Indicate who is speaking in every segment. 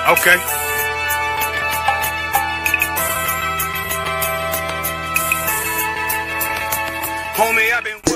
Speaker 1: Okay.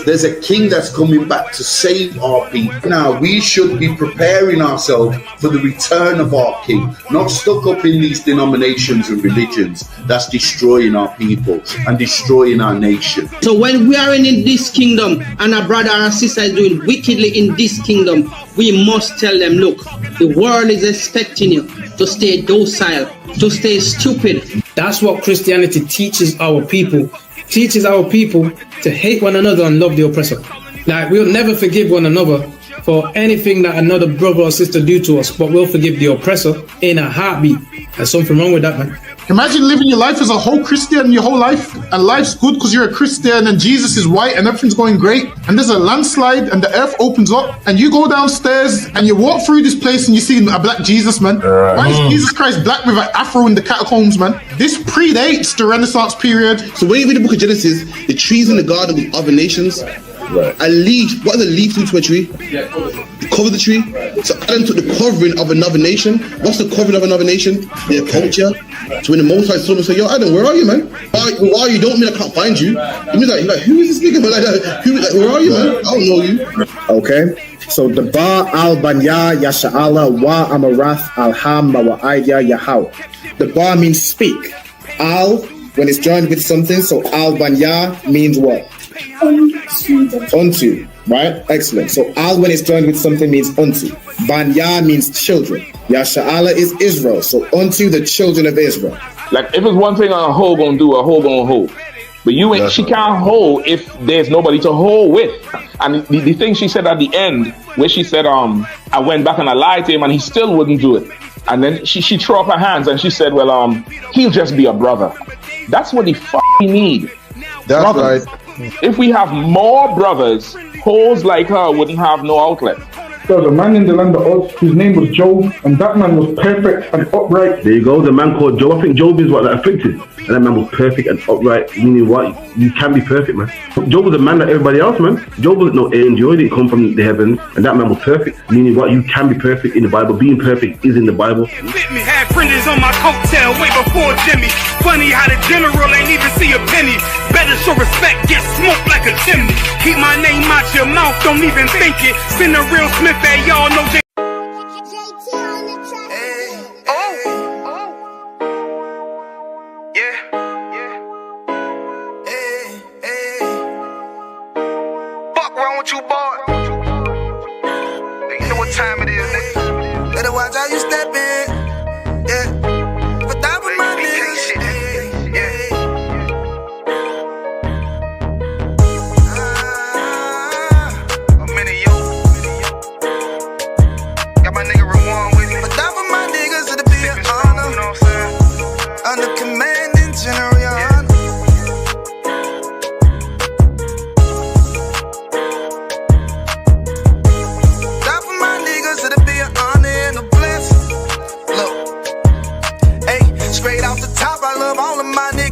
Speaker 2: There's a king that's coming back to save our people. Now, we should be preparing ourselves for the return of our king, not stuck up in these denominations and religions that's destroying our people and destroying our nation.
Speaker 3: So when we are in this kingdom and a brother or a sister is doing wickedly in this kingdom, we must tell them, look, the world is expecting you to stay docile, to stay stupid.
Speaker 4: That's what Christianity teaches our people. Teaches our people to hate one another and love the oppressor. Like, we'll never forgive one another for anything that another brother or sister do to us, but we'll forgive the oppressor in a heartbeat. There's something wrong with that, man.
Speaker 5: Imagine living your life as a whole Christian your whole life, and life's good because you're a Christian and Jesus is white and everything's going great, and there's a landslide and the earth opens up and you go downstairs and you walk through this place and you see a black Jesus, man. Why is Jesus Christ black with an afro in the catacombs, man? This predates the Renaissance period.
Speaker 6: So when you read the book of Genesis, the trees in the garden with other nations, a leaf, what does a leaf do to a tree? Cover the tree. So Adam took the covering of another nation. What's the covering of another nation? Their culture. So when the Most High saw him, say, yo, Adam, where are you, man? Where are you? Don't mean I can't find you. It means like who is this nigga? But where are you, man? I don't know you.
Speaker 7: Okay. So the Ba al Banya Yasha'ala wa Amarath al Ham wa Aidya Yahweh. The Ba means speak. Al, when it's joined with something, so al Banya means what? Unto, right? Excellent. So al, when it's joined with something, means unto. Banya means children. Yasha'ala is Israel. So unto the children of Israel.
Speaker 8: Like, if it's one thing a hoe gonna do, a hoe gonna hold. But you ain't, she can't hold if there's nobody to hold with. And the thing she said at the end, where she said, I went back and I lied to him and he still wouldn't do it. And then she threw up her hands and she said, well, he'll just be a brother. That's what he need.
Speaker 9: That's
Speaker 8: brothers.
Speaker 9: Right.
Speaker 8: If we have more brothers, hoes like her wouldn't have no outlet.
Speaker 10: There was a man in the land of Oz whose name was Job, and that man was perfect and upright.
Speaker 9: There you go, the man called Job. I think Job is what that afflicted. And that man was perfect and upright, meaning what? You can be perfect, man. Job was a man like everybody else, man. Job wasn't no angel, he didn't come from the heavens, and that man was perfect, meaning what? You can be perfect in the Bible. Being perfect is in the Bible.
Speaker 1: Had fringes on my coattail way before Jimmy. Funny how the general ain't even see a penny. Better show respect, get smoked like a chimney. Keep my name out your mouth, don't even think it. Send a real Smith at y'all know they.
Speaker 11: Fuck wrong with you, boy? You know what time it is, nigga. Better watch how you step in. Yeah. For that with my niggas. I'm in it, yo. Got my nigga Rewan with me. For that with my niggas, it'll be an honor. You know what I'm saying? Under commanding General.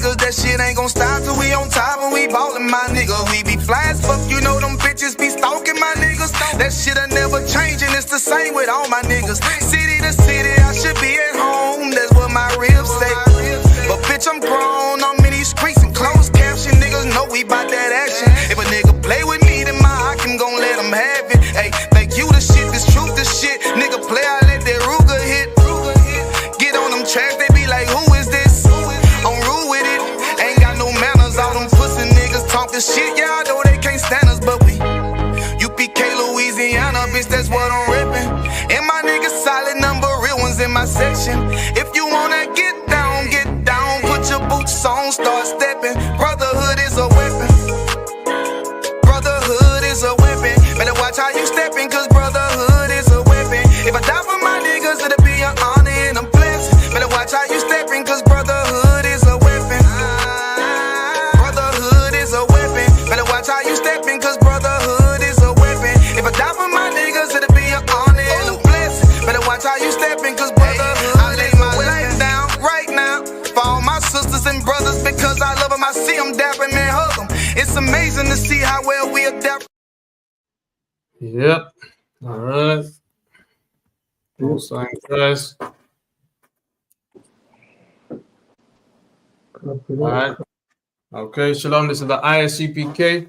Speaker 11: That shit ain't gon' stop till we on top and we ballin', my nigga. We be fly as fuck, you know them bitches be stalking my niggas. That shit'll never change and it's the same with all my niggas. City to city, I should be at home, that's what my ribs say. But bitch, I'm grown, I'm in these streets and closed caption. Niggas know we bout that action. If a nigga play with me, then my Hakim gon' let him have it. Hey, think you the shit, this truth the shit. Nigga play, I let that Ruger hit. Get on them tracks, they be like, who is this? I'm rude with it. All them pussy niggas talking shit, yeah, I know they can't stand us, but we UPK, Louisiana, bitch, that's what I'm rippin'. And my niggas solid number, real ones in my section. If you wanna get down, put your boots on, start steppin'. Brotherhood is a weapon. Brotherhood is a weapon. Better watch how you steppin', cause brotherhood is a weapon. If I die for my niggas, it'll be an honor and a blessing. Better watch how you steppin', cause brotherhood is a weapon. Watch how you steppin', cause brotherhood is a weapon. If I die for my niggas, it'll be an honor and a blessing. Better watch how you steppin', cause brotherhood I lay my life down right now for all my sisters and brothers, because I love them, I see them dapping, man, hug them. It's amazing to see how well we adapt.
Speaker 4: Yep. All right. No sign, guys.
Speaker 10: Copy
Speaker 4: All
Speaker 10: that.
Speaker 4: right. Okay, shalom. This is the ISUPK,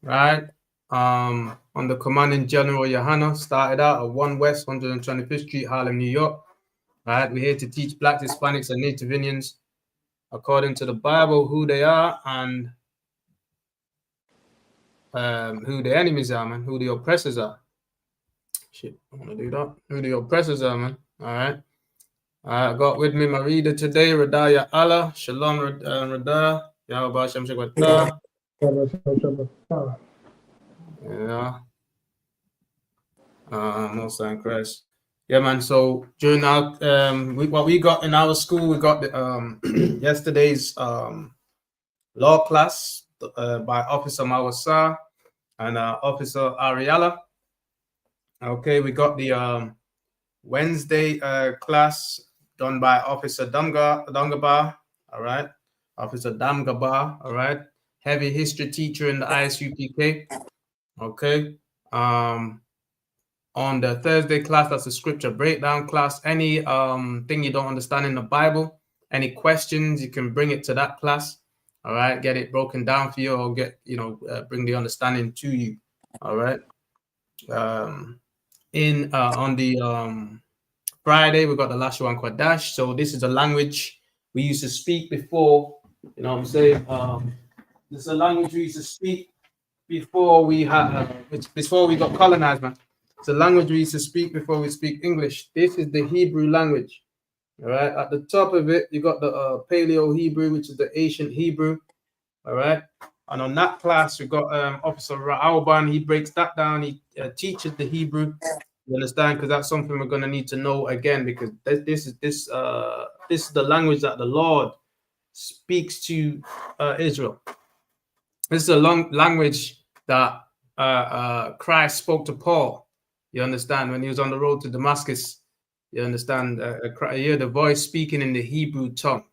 Speaker 4: right? On the Commanding General Yohana, started out at 1 West 125th Street, Harlem, New York. Right, we're here to teach Blacks, Hispanics, and Native Indians according to the Bible who they are and who the enemies are, man, who the oppressors are. Shit, I want to do that. Who the oppressors are, man. All right. I got with me my reader today, Radaya Allah. Shalom, Radaya. Yahweh Shem Shekwata. Yeah. Most in Christ. Yeah, man. So during our what we got in our school, we got the yesterday's law class by Officer Mawasa and Officer Ariala. Okay, we got the Wednesday class done by Officer Dangaba. All right, Officer Damgaba. All right, heavy history teacher in the ISUPK. Okay. On the Thursday class, that's a scripture breakdown class. Any thing you don't understand in the Bible, any questions, you can bring it to that class. All right, get it broken down for you, or get bring the understanding to you. All right. On the Friday, we got the Lashuan Kwadash. So this is the language we used to speak before. You know what I'm saying? This is a language we used to speak before we had before we got colonized, man. It's a language we used to speak before we speak English. This is the Hebrew language. All right. At the top of it, you got the Paleo Hebrew, which is the ancient Hebrew. All right. And on that class, we got Officer Ra'alban. He breaks that down. He teaches the Hebrew. You understand? Because that's something we're going to need to know again, because this is the language that the Lord speaks to Israel. This is a long language that Christ spoke to Paul. You understand? When he was on the road to Damascus, you understand? You hear the voice speaking in the Hebrew tongue.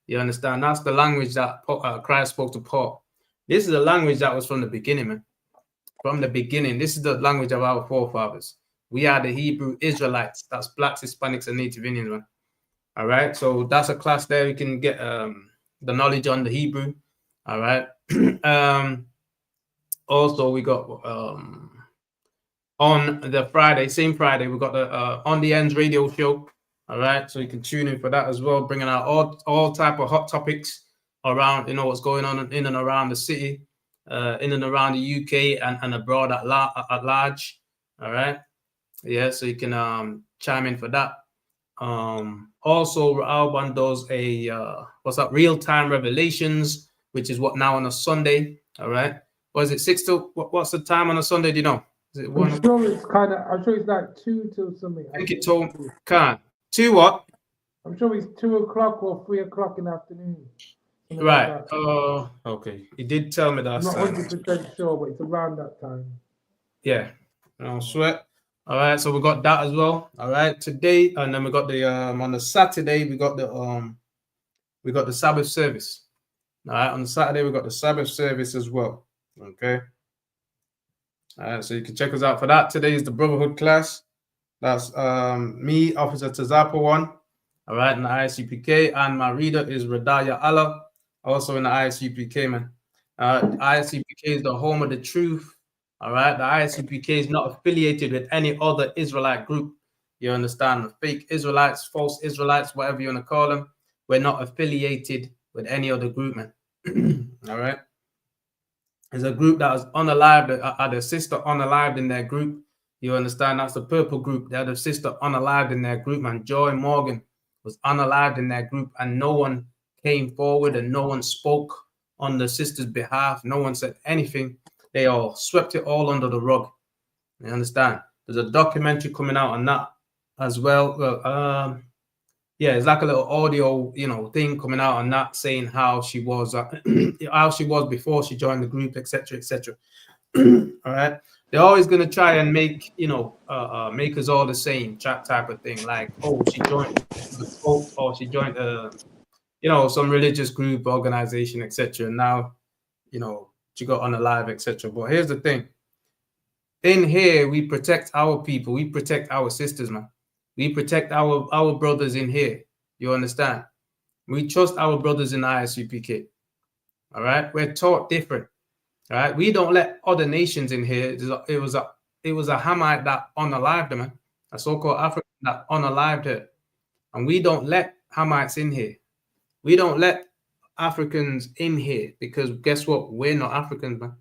Speaker 4: You understand? That's the language that Christ spoke to Paul. This is a language that was from the beginning, man. From the beginning. This is the language of our forefathers. We are the Hebrew Israelites. That's Blacks, Hispanics, and Native Indians, man. All right? So that's a class there. You can get the knowledge on the Hebrew. All right? Also, we got on the Friday, same Friday, we got the On the Ends radio show. All right, so you can tune in for that as well, bringing out all type of hot topics around, what's going on in and around the city, in and around the UK and abroad at large. All right, yeah, so you can chime in for that. Also, Alban does a real-time revelations, which is what now on a Sunday. All right, was it 6 to what's the time on a Sunday? Do you know? Is it 1?
Speaker 10: I'm sure it's like 2 till something.
Speaker 4: I think it told 2 what?
Speaker 10: I'm sure it's 2 o'clock or 3 o'clock in the afternoon.
Speaker 4: Right. Okay. He did tell me that.
Speaker 10: I'm not 100% sure, but it's around that time.
Speaker 4: Yeah. No sweat. All right. So we got that as well. All right. Today, and then we got the on the Saturday we got the Sabbath service. All right. On the Saturday we got the Sabbath service as well. Okay. All right. So you can check us out for that. Today is the Brotherhood class. That's me, Officer Tazapa 1. All right, in the ISUPK, and my reader is Radaya Allah, also in the ISUPK, man. ISUPK is the home of the truth. All right, the ISUPK is not affiliated with any other Israelite group. You understand? Fake Israelites, false Israelites, whatever you want to call them. We're not affiliated with any other group, man. All right. There's a group that was unalived, had a sister unalived in their group. You understand? That's the purple group. They had a sister unalived in their group, man. Joy Morgan was unalived in their group, and no one came forward and no one spoke on the sister's behalf. No one said anything. They all swept it all under the rug. You understand? There's a documentary coming out on that as well. Well, yeah, it's like a little audio, thing coming out on that, saying how she was before she joined the group, etc., etc. All right. They're always going to try and make, make us all the same type of thing. Like, oh, she joined the Pope, or she joined, some religious group, organization, etc. Now, she got unalive, etc. But here's the thing. In here, we protect our people. We protect our sisters, man. We protect our brothers in here. You understand? We trust our brothers in ISUPK. All right, we're taught different. All right, we don't let other nations in here. It was a Hamite that unalived them, man. A so-called African that unalived her, and we don't let Hamites in here. We don't let Africans in here because guess what? We're not Africans, man.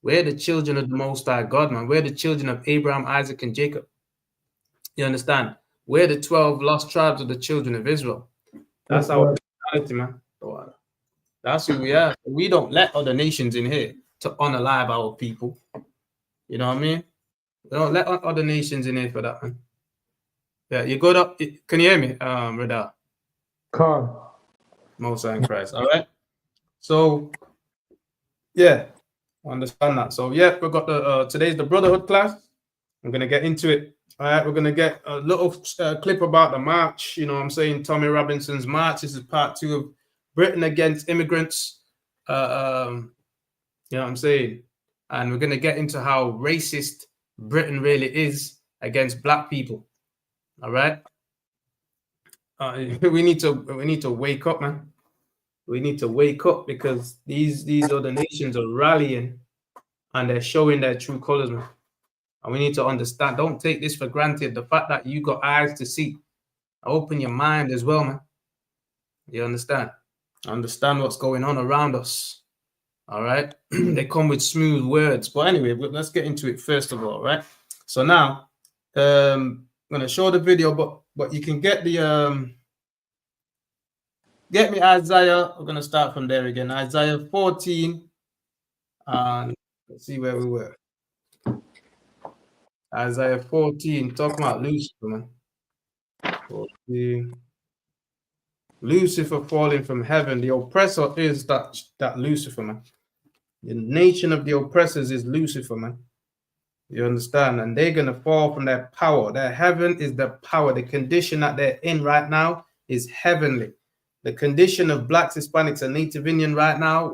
Speaker 4: We're the children of the Most High God, man. We're the children of Abraham, Isaac, and Jacob. You understand? We're the 12 lost tribes of the children of Israel. That's our personality, man. That's who we are. We don't let other nations in here to unalive our people. You know what I mean? We don't let other nations in here for that, man. Yeah, you go up. Can you hear me, Radar?
Speaker 10: Khan.
Speaker 4: Most High in Christ. All right. So, yeah, understand that. So, yeah, we've got the today's the Brotherhood class. I'm gonna get into it. All right, we're gonna get a little clip about the march. You know what I'm saying? Tommy Robinson's march. This is part 2 of Britain against immigrants. You know what I'm saying? And we're gonna get into how racist Britain really is against black people. All right. We need to wake up, man. We need to wake up because these other nations are rallying and they're showing their true colors, man. And we need to understand. Don't take this for granted. The fact that you got eyes to see, open your mind as well, man. You understand? Understand what's going on around us. All right. They come with smooth words. But anyway, let's get into it first of all, right? So now, I'm gonna show the video, but you can get the get me Isaiah. We're gonna start from there again. Isaiah 14, and let's see where we were. Isaiah 14, talking about Lucifer, man. 14. Lucifer falling from heaven. The oppressor is that Lucifer, man. The nation of the oppressors is Lucifer, man. You understand? And they're gonna fall from their power. Their heaven is the power. The condition that they're in right now is heavenly. The condition of blacks, Hispanics, and Native Indian right now,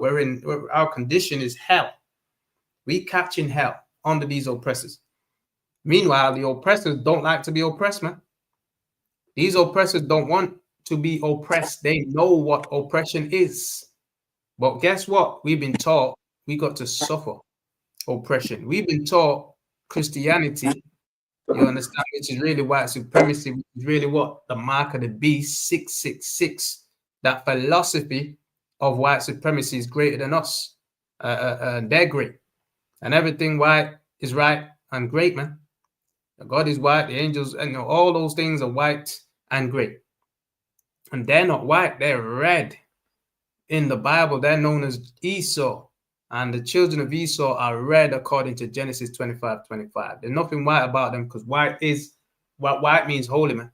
Speaker 4: our condition is hell. We catching hell under these oppressors. Meanwhile, the oppressors don't like to be oppressed, man. These oppressors don't want to be oppressed. They know what oppression is. But guess what? We've been taught we got to suffer oppression. We've been taught Christianity, you understand, which is really white supremacy, which is really what? The mark of the beast, 666. That philosophy of white supremacy is greater than us. They're great. And everything white is right and great, man. God is white, the angels, and all those things are white and great. And they're not white, they're red. In the Bible, they're known as Esau. And the children of Esau are red according to Genesis 25:25. There's nothing white about them because white means holy, man.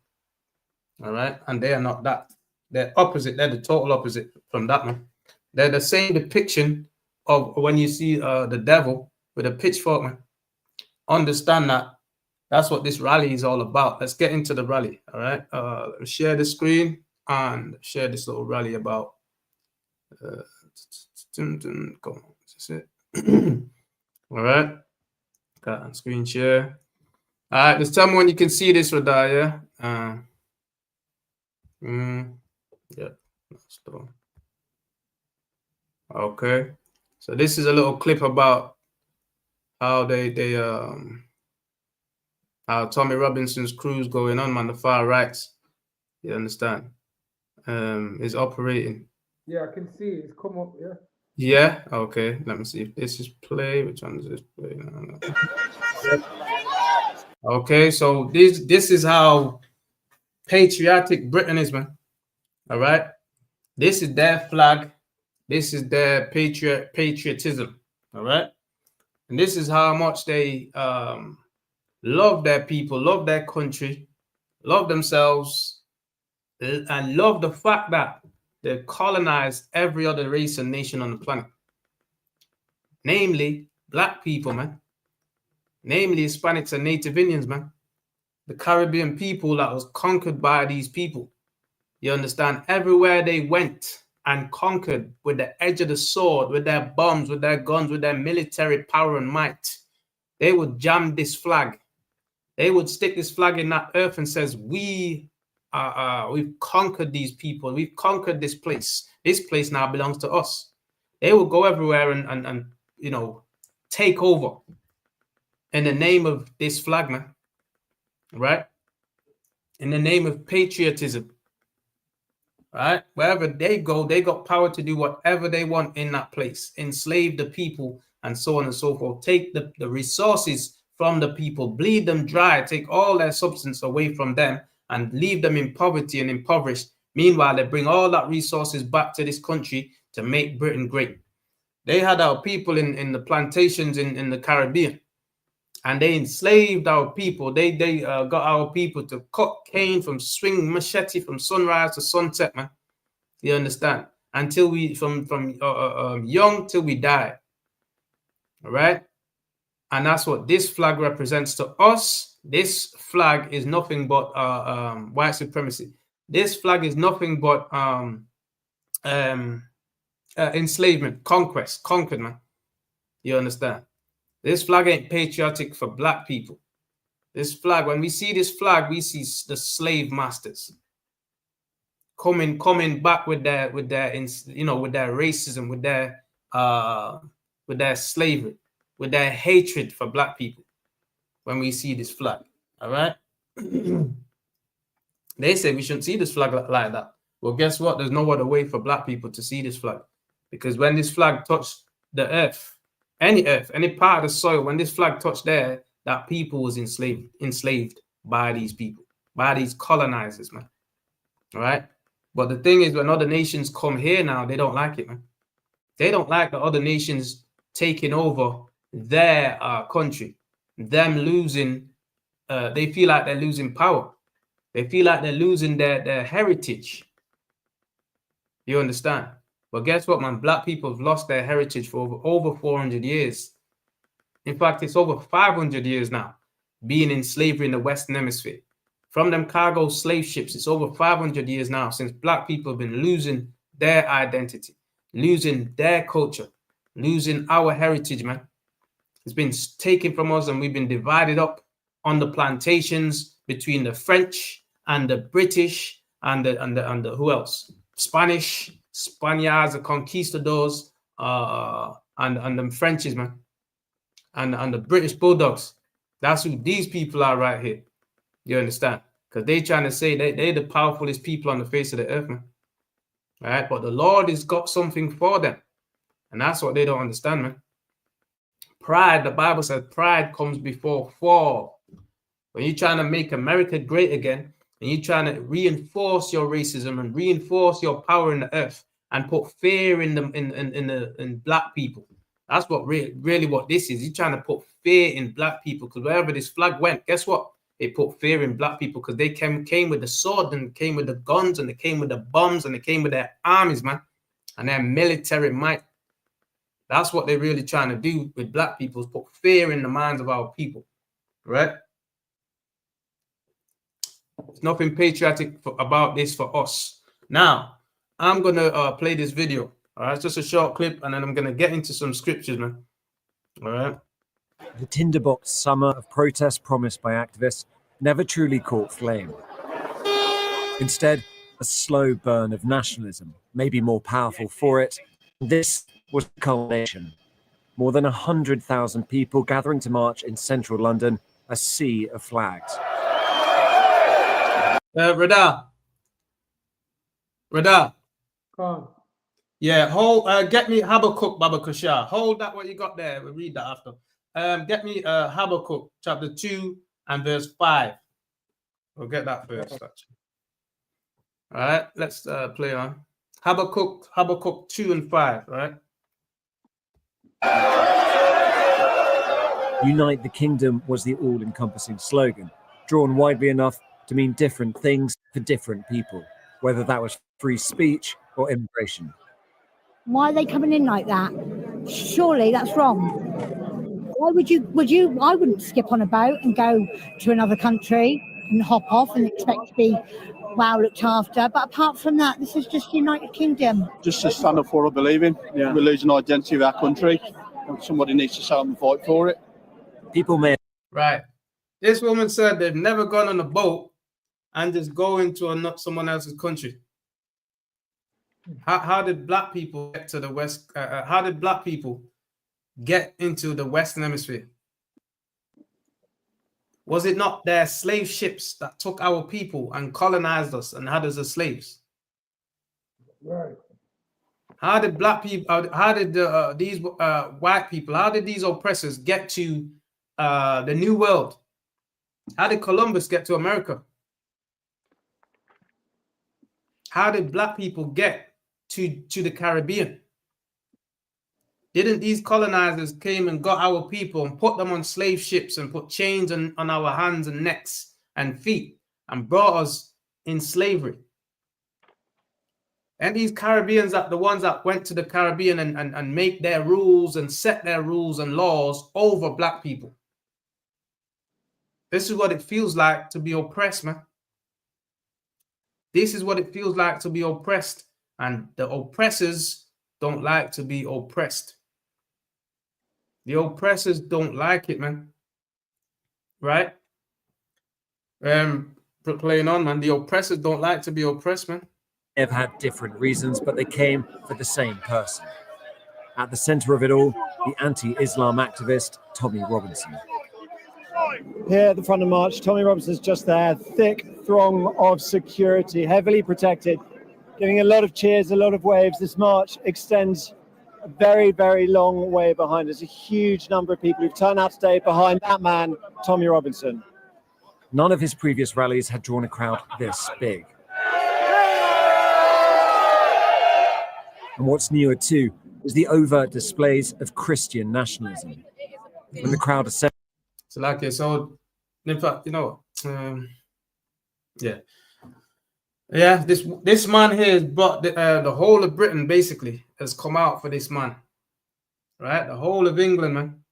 Speaker 4: All right. And they are not that. They're opposite. They're the total opposite from that, man. They're the same depiction of when you see the devil with a pitchfork, man. Understand that. That's what this rally is all about. Let's get into the rally. All right. Share the screen and share this little rally about. Go on. That's it. All right. Got on screen share. All right. Just tell me when you can see this, Radar. Yeah. Yeah. Okay. So this is a little clip about how how Tommy Robinson's crew's going on, man. The far rights. You understand? Is operating.
Speaker 10: Yeah, I can see it. It's come up. Yeah.
Speaker 4: Yeah. Okay. Let me see if this is play. Which one is this play? Okay. So this is how patriotic Britain is, man. All right. This is their flag. This is their patriotism. All right. And this is how much they love their people, love their country, love themselves, and love the fact that they've colonized every other race and nation on the planet. Namely, black people, man. Namely, Hispanics and Native Indians, man. The Caribbean people that was conquered by these people. You understand? Everywhere they went and conquered with the edge of the sword, with their bombs, with their guns, with their military power and might, they would jam this flag. They would stick this flag in that earth and says, we we've conquered these people. We've conquered this place. This place now belongs to us. They will go everywhere and you know, take over in the name of this flag, man. Right? In the name of patriotism. Right? Wherever they go, they got power to do whatever they want in that place. Enslave the people and so on and so forth. Take the resources from the people, bleed them dry, take all their substance away from them and leave them in poverty and impoverished. Meanwhile, they bring all that resources back to this country to make Britain great. They had our people in the plantations in the Caribbean, and they enslaved our people. They got our people to cut cane from swing machete from sunrise to sunset, man. You understand? Until we from young till we die. All right. And that's what this flag represents to us. This flag is nothing but white supremacy. This flag is nothing but enslavement, conquest, conquered, man. You understand? This flag ain't patriotic for black people. This flag, when we see this flag, we see the slave masters coming back with their you know, with their racism, with their slavery, with their hatred for black people. When we see this flag, all right. They say we shouldn't see this flag like that. Well, guess what? There's no other way for black people to see this flag, because when this flag touched the earth, any part of the soil, when this flag touched there, that people was enslaved by these people, by these colonizers, man. All right. But the thing is, when other nations come here now, they don't like it, man. They don't like the other nations taking over their country, them losing. They feel like they're losing power. They feel like they're losing their heritage. You understand? But guess what, man? Black people have lost their heritage for over 400 years. In fact, it's over 500 years now, being in slavery in the Western Hemisphere. From them cargo slave ships, it's over 500 years now since black people have been losing their identity, losing their culture, losing our heritage, man. It's been taken from us, and we've been divided up on the plantations between the French and the British and the who else? Spaniards, the conquistadors, and the Frenchies, man, and the British Bulldogs. That's who these people are right here. You understand? Because they trying to say they're the powerfulest people on the face of the earth, man. All right, but the Lord has got something for them, and that's what they don't understand, man. Pride, the Bible says, pride comes before fall. When you're trying to make America great again, and you're trying to reinforce your racism and reinforce your power in the earth and put fear in black people. That's what really what this is. You're trying to put fear in black people, because wherever this flag went, guess what? It put fear in black people, because they came with the sword and came with the guns and they came with the bombs and they came with their armies, man, and their military might. That's what they're really trying to do with black people, is put fear in the minds of our people, right? There's nothing patriotic about this for us. Now, I'm going to play this video. All right, it's just a short clip, and then I'm going to get into some scriptures, man. All right.
Speaker 12: The tinderbox summer of protest promised by activists never truly caught flame. Instead, a slow burn of nationalism may be more powerful for it. This was the culmination. More than 100,000 people gathering to march in central London, a sea of flags.
Speaker 4: Rada. Yeah, hold. Get me Habakkuk, Baba Kushar. Hold that what you got there. We'll read that after. Get me Habakkuk chapter 2 and verse 5. We'll get that first, actually. All right, let's play on. Habakkuk 2 and 5, all right?
Speaker 12: Unite the kingdom was the all-encompassing slogan, drawn widely enough to mean different things for different people, whether that was free speech or immigration.
Speaker 13: Why are they coming in like that? Surely that's wrong. Why would you? I wouldn't skip on a boat and go to another country and hop off and expect to be well looked after. But apart from that, this is just United Kingdom.
Speaker 14: Just to stand up for what I believe in. Yeah. We're losing identity of our country, and somebody needs to stand up and fight for it.
Speaker 12: People may.
Speaker 4: Right. This woman said they've never gone on a boat and just go into someone else's country? How did black people get to the West? How did black people get into the Western Hemisphere? Was it not their slave ships that took our people and colonized us and had us as slaves?
Speaker 10: Right.
Speaker 4: How did black people? How did these white people? How did these oppressors get to the New World? How did Columbus get to America? How did black people get to the Caribbean? Didn't these colonizers came and got our people and put them on slave ships and put chains on our hands and necks and feet and brought us in slavery? And these Caribbeans are the ones that went to the Caribbean and make their rules and set their rules and laws over black people. This is what it feels like to be oppressed, man. This is what it feels like to be oppressed. And the oppressors don't like to be oppressed. The oppressors don't like it, man. Right? Playing on, man. The oppressors don't like to be oppressed, man.
Speaker 12: They've had different reasons, but they came for the same person. At the center of it all, the anti-Islam activist, Tommy Robinson.
Speaker 15: Here at the front of March, Tommy Robinson's just there, thick throng of security, heavily protected, giving a lot of cheers, a lot of waves. This march extends a very, very long way behind us. A huge number of people who've turned out today behind that man, Tommy Robinson.
Speaker 12: None of his previous rallies had drawn a crowd this big. And what's newer too is the overt displays of Christian nationalism. When the crowd assembled.
Speaker 4: So like it, so in fact, you know, this man here has brought the whole of Britain basically has come out for this man, right? The whole of England, man.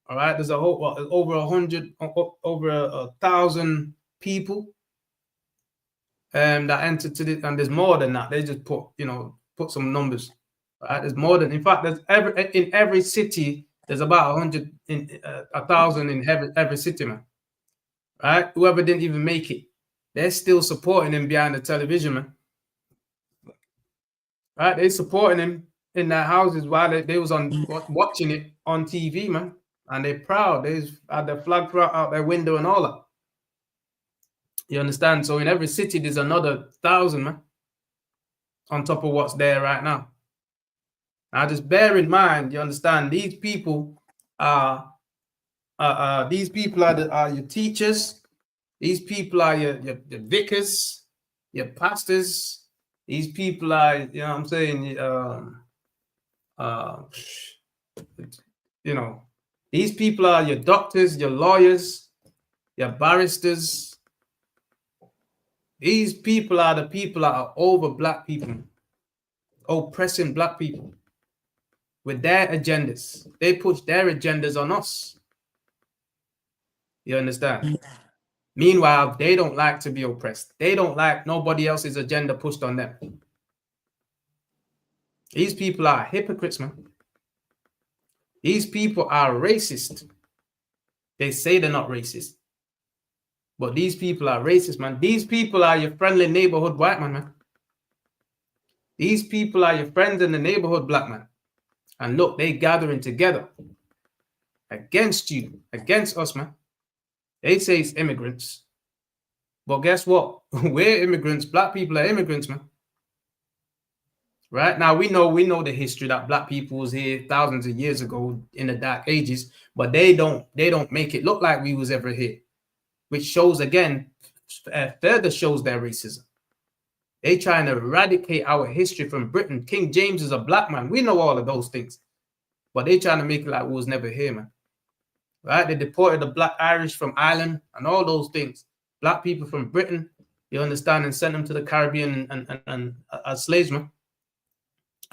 Speaker 4: All right, there's over 1,000 people that entered to this, and there's more than that. They just put some numbers. Right? There's more than, in fact, there's in every city. There's about 1,000 in every city, man. Right? Whoever didn't even make it, they're still supporting him behind the television, man. Right? They're supporting him in their houses while they was on watching it on TV, man. And they're proud. They had their flag out their window and all that. You understand? So in every city, there's another 1,000, man, on top of what's there right now. Now, just bear in mind, you understand, these people are your teachers. These people are your vicars, your pastors. These people are, you know what I'm saying, these people are your doctors, your lawyers, your barristers. These people are the people that are over black people, oppressing black people with their agendas. They push their agendas on us. You understand? Meanwhile, they don't like to be oppressed. They don't like nobody else's agenda pushed on them. These people are hypocrites, man. These people are racist. They say they're not racist. But these people are racist, man. These people are your friendly neighborhood white man. These people are your friends in the neighborhood black man. And look, they gathering together against you, against us, man. They say it's immigrants. But guess what? We're immigrants. Black people are immigrants, man. Right? Now, we know the history that black people was here thousands of years ago in the Dark Ages, but they don't make it look like we was ever here, which shows, again, further shows their racism. They trying to eradicate our history from Britain. King James is a black man. We know all of those things. But they trying to make it like we was never here, man. Right? They deported the black Irish from Ireland and all those things. Black people from Britain, you understand, and sent them to the Caribbean and as slaves, man.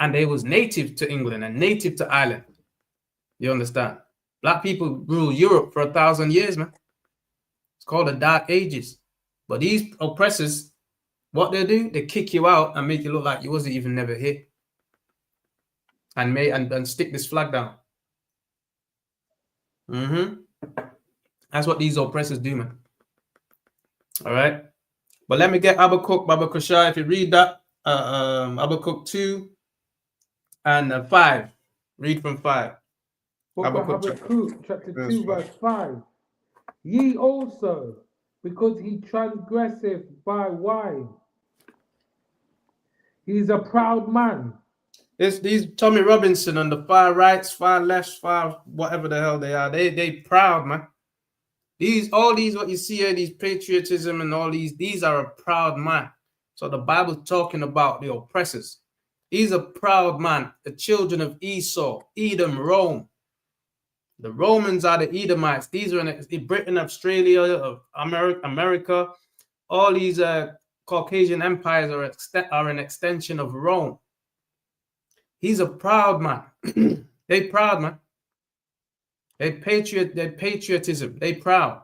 Speaker 4: And they was native to England and native to Ireland. You understand? Black people ruled Europe for 1,000 years, man. It's called the Dark Ages. But these oppressors, what they do, they kick you out and make you look like you wasn't even never here. And stick this flag down. That's what these oppressors do, man. All right? But let me get Habakkuk, Baba Kushai, if you read that, Habakkuk 2 and 5. Read from 5.
Speaker 16: Book of Habakkuk, chapter 2, verse 5. Ye also, because he transgresseth by wine. He's a proud man.
Speaker 4: These Tommy Robinson on the far rights, far lefts, far whatever the hell they are. They proud, man. All these what you see here, these patriotism and all these are a proud man. So the Bible's talking about the oppressors. He's a proud man, the children of Esau, Edom, Rome. The Romans are the Edomites. These are in Britain, Australia, America. All these Caucasian empires are an extension of Rome. He's a proud man. They proud, man. They patriotism. They proud.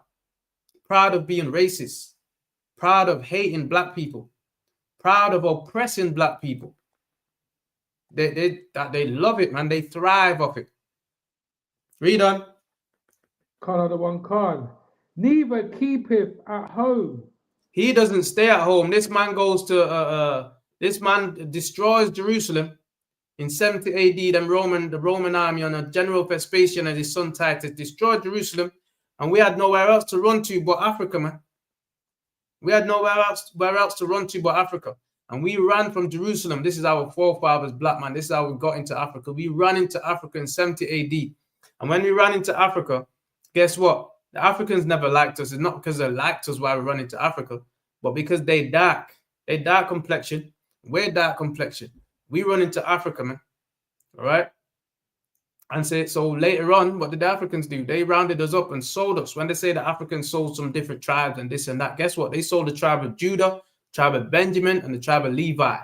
Speaker 4: Proud of being racist. Proud of hating black people. Proud of oppressing black people. They love it, man. They thrive off it. Read on.
Speaker 16: Khan the one Khan. Neither keepeth at home.
Speaker 4: He doesn't stay at home. This man goes to this man destroys Jerusalem in 70 AD. The Roman army on a General Vespasian and his son Titus destroyed Jerusalem, and we had nowhere else to run to but Africa, man. We had nowhere else to run to but Africa. And we ran from Jerusalem. This is our forefathers, black man. This is how we got into Africa. We ran into Africa in 70 AD. And when we ran into Africa, guess what? The Africans never liked us. It's not because they liked us why we run into Africa, but because they dark. They dark complexion. We're dark complexion. We run into Africa, man. All right? And so later on, what did the Africans do? They rounded us up and sold us. When they say the Africans sold some different tribes and this and that, guess what? They sold the tribe of Judah, tribe of Benjamin, and the tribe of Levi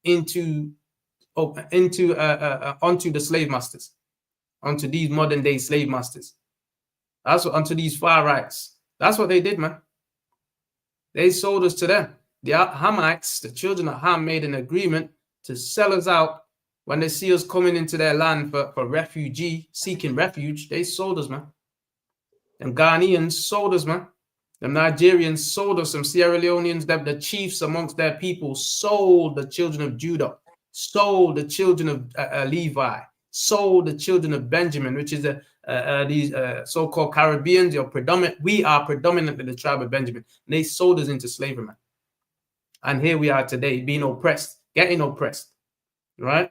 Speaker 4: onto the slave masters. Onto these modern day slave masters. That's what, onto these far rights. That's what they did, man. They sold us to them. The Hamites, the children of Ham, made an agreement to sell us out when they see us coming into their land for refugee, seeking refuge. They sold us, man. Them Ghanaians sold us, man. Them Nigerians sold us. Some Sierra Leoneans, the chiefs amongst their people sold the children of Judah, sold the children of Levi, sold the children of Benjamin, which is these so-called Caribbeans. We are predominantly the tribe of Benjamin. And they sold us into slavery, man. And here we are today, being oppressed, getting oppressed, right?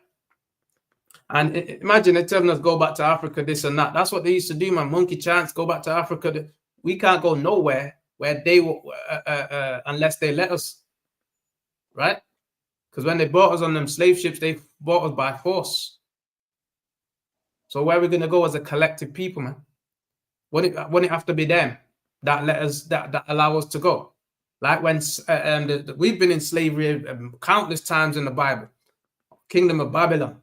Speaker 4: And imagine they're telling us go back to Africa, this and that. That's what they used to do, man. Monkey chants, go back to Africa. We can't go nowhere where they will, unless they let us, right? Because when they brought us on them slave ships, they brought us by force. So where are we going to go as a collective people, man? Wouldn't it have to be them that let us, that allow us to go? Like when we've been in slavery countless times in the Bible. Kingdom of Babylon,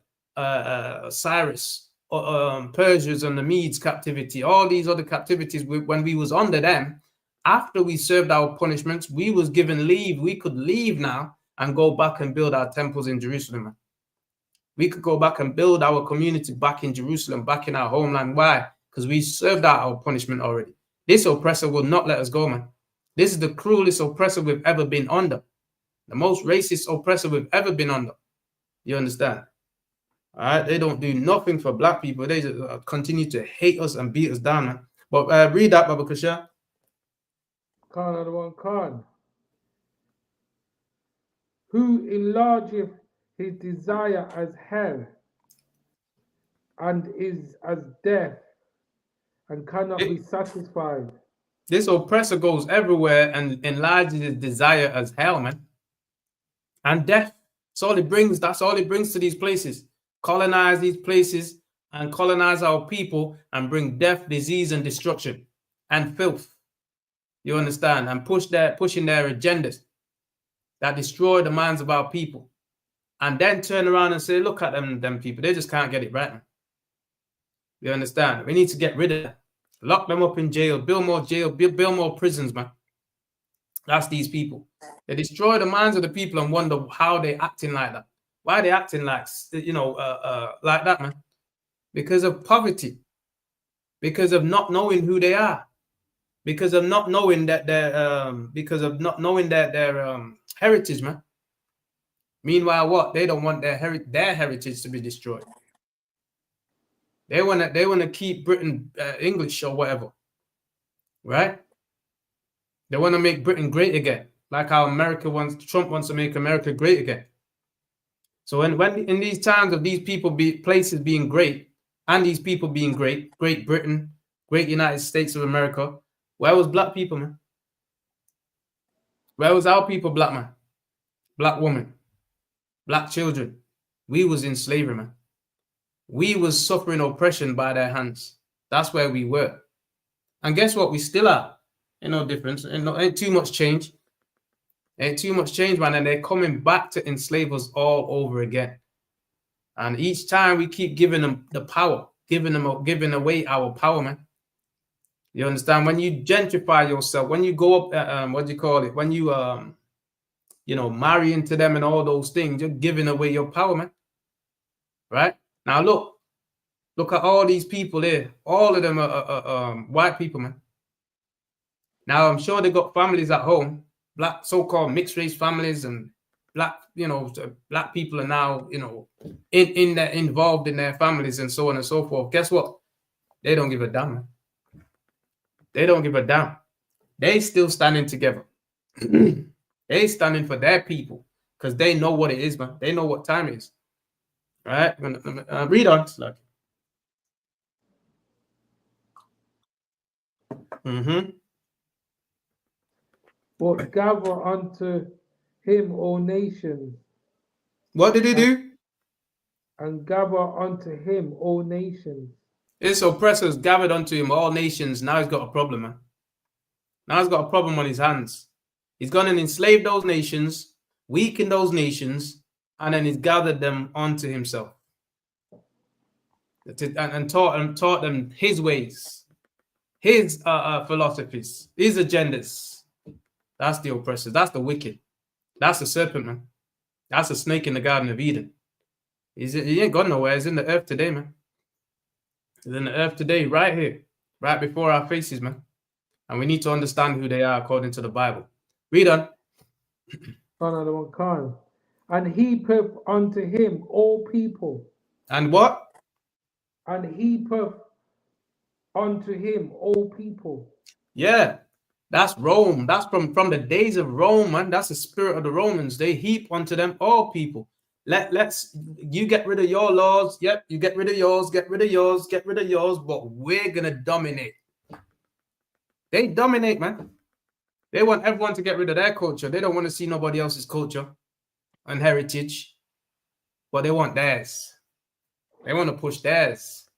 Speaker 4: Cyrus, Persians and the Medes captivity, all these other captivities. When we was under them, after we served our punishments, we was given leave. We could leave now and go back and build our temples in Jerusalem, man. We could go back and build our community back in Jerusalem, back in our homeland. Why? Because we served out our punishment already. This oppressor will not let us go, man. This is the cruelest oppressor we've ever been under. The most racist oppressor we've ever been under. You understand? All right? They don't do nothing for black people. They just continue to hate us and beat us down, man. But read that, Baba Kusha.
Speaker 16: Khan the one Khan. Who enlargeth his desire as hell, and is as death, and cannot be satisfied.
Speaker 4: This oppressor goes everywhere and enlarges his desire as hell, man. And death. That's all it brings. That's all it brings to these places. Colonize these places and colonize our people and bring death, disease, and destruction and filth. You understand? And pushing their agendas that destroy the minds of our people. And then turn around and say, look at them people. They just can't get it right, man. You understand? We need to get rid of them. Lock them up in jail. Build more prisons, man. That's these people. They destroy the minds of the people and wonder how they're acting like that. Why are they acting like, like that, man? Because of poverty. Because of not knowing who they are. because of not knowing that their heritage, man. Meanwhile, what? They don't want their heritage to be destroyed. They wanna keep Britain English or whatever, right? They want to make Britain great again, like how Trump wants to make America great again. So when in these times of these places being great, and these people being great, Great Britain, great United States of America, where was black people, man? Where was our people, black man, black woman, black children? We was in slavery, man. We was suffering oppression by their hands. That's where we were. And guess what? We still are. Ain't no difference. Ain't too much change. Ain't too much change, man. And they're coming back to enslave us all over again. And each time we keep giving them the power, giving away our power, man. You understand? When you gentrify yourself, when you go up, what do you call it? When you, marry into them and all those things, you're giving away your power, man. Right? Now, look at all these people here. All of them are white people, man. Now, I'm sure they got families at home, black so-called mixed race families, and black people are now, involved in their families and so on and so forth. Guess what? They don't give a damn, man. They don't give a damn. They still standing together. They standing for their people because they know what it is, man. They know what time it is. All right? Read on.
Speaker 16: But gather unto him all nations.
Speaker 4: What did he do?
Speaker 16: And gather unto him all nations.
Speaker 4: His oppressors gathered unto him all nations. Now he's got a problem, man. Now he's got a problem on his hands. He's gone and enslaved those nations, weakened those nations, and then he's gathered them onto himself. And taught them his ways, his philosophies, his agendas. That's the oppressors. That's the wicked. That's the serpent, man. That's a snake in the Garden of Eden. He ain't gone nowhere. He's in the earth today, man. He's in the earth today, right here, right before our faces, man. And we need to understand who they are according to the Bible. Read on.
Speaker 16: Another one, Khan. And heapeth unto him all people.
Speaker 4: And what?
Speaker 16: And heapeth unto him all people.
Speaker 4: Yeah, that's Rome. That's from the days of Rome, man. That's the spirit of the Romans. They heap unto them all people. You get rid of your laws. Yep, you get rid of yours, get rid of yours, get rid of yours, but we're gonna dominate. They dominate, man. They want everyone to get rid of their culture. They don't want to see nobody else's culture and heritage, but they want theirs. They want to push theirs.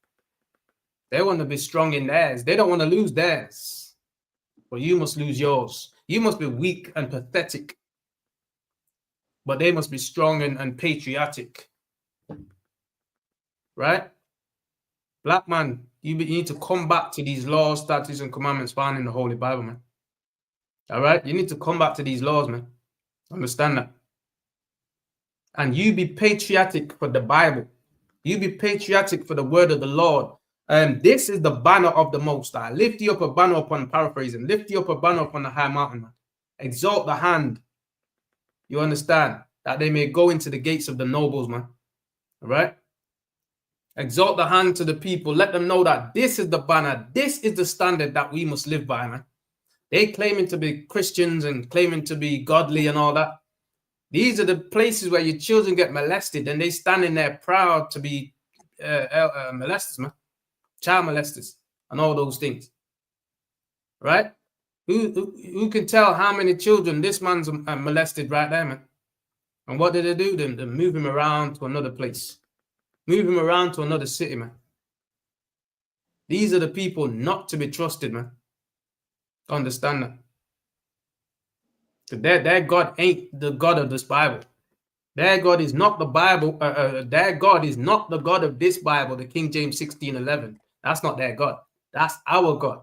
Speaker 4: They want to be strong in theirs. They don't want to lose theirs. But you must lose yours. You must be weak and pathetic. But they must be strong and patriotic. Right? Black man, you need to come back to these laws, statutes, and commandments found in the Holy Bible, man. All right? You need to come back to these laws, man. Understand that? And you be patriotic for the Bible. You be patriotic for the word of the Lord. And this is the banner of the Most High. Lift you up a banner upon, paraphrasing, lift you up a banner upon the high mountain, man. Exalt the hand. You understand? That they may go into the gates of the nobles, man. All right? Exalt the hand to the people. Let them know that this is the banner. This is the standard that we must live by, man. They claiming to be Christians and claiming to be godly and all that. These are the places where your children get molested and they standing there proud to be molesters, man. Child molesters and all those things. Right? Who can tell how many children this man's molested right there, man? And what did they do? They move him around to another place. Move him around to another city, man. These are the people not to be trusted, man. Understand that. Their God ain't the God of this Bible. Their God is not the Bible. Their God is not the God of this Bible, the King James 16:11. That's not their God. That's our God.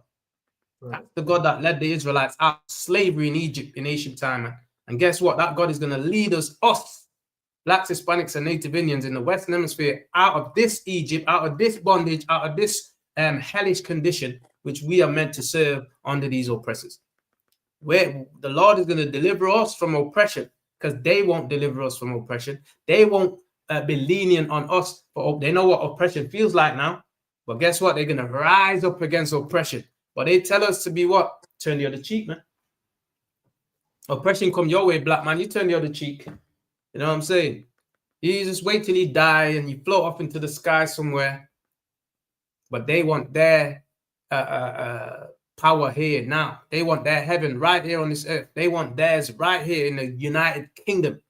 Speaker 4: Right. That's the God that led the Israelites out of slavery in Egypt in ancient time, man. And guess what? That God is going to lead us, Blacks, Hispanics, and Native Indians in the Western Hemisphere, out of this Egypt, out of this bondage, out of this hellish condition, which we are meant to serve under these oppressors. Where the Lord is going to deliver us from oppression, because they won't deliver us from oppression. They won't be lenient on us. They know what oppression feels like now. But guess what? They're going to rise up against oppression. But they tell us to be what? Turn the other cheek, man. Oppression come your way, black man. You turn the other cheek. You know what I'm saying? You just wait till you die and you float off into the sky somewhere. But they want their power here now. They want their heaven right here on this earth. They want theirs right here in the United Kingdom.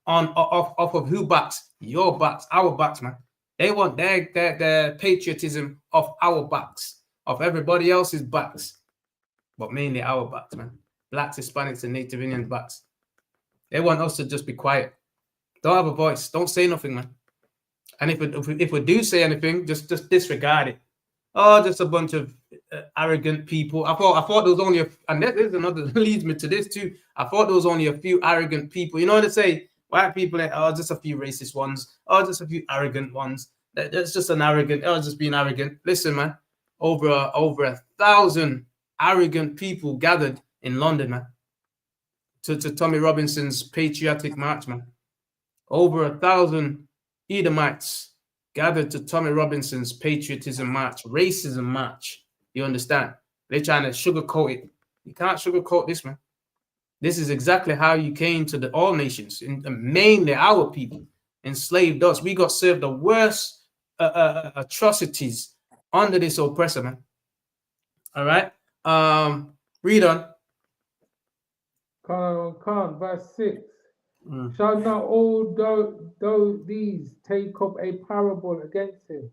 Speaker 4: Off of who backs? Your backs, our backs, man. They want their patriotism off our backs, of everybody else's backs, but mainly our backs, man. Blacks, Hispanics, and Native Indians backs. They want us to just be quiet. Don't have a voice. Don't say nothing, man. And if we do say anything, just disregard it. Oh, just a bunch of arrogant people. I thought there was only and there's another leads me to this too. I thought there was only a few arrogant people. You know what they say? White people, oh, just a few racist ones. Oh, just a few arrogant ones. That's just an arrogant. Oh, just being arrogant. Listen, man. Over 1,000 arrogant people gathered in London, man. To Tommy Robinson's patriotic march, man. Over 1,000 Edomites gathered to Tommy Robinson's patriotism march, racism march. You understand? They're trying to sugarcoat it. You can't sugarcoat this, man. This is exactly how you came to all nations, and mainly our people enslaved us. We got served the worst atrocities under this oppressor, man. All right. Read on.
Speaker 16: Khan, verse 6. Shall not all these take up a parable against him?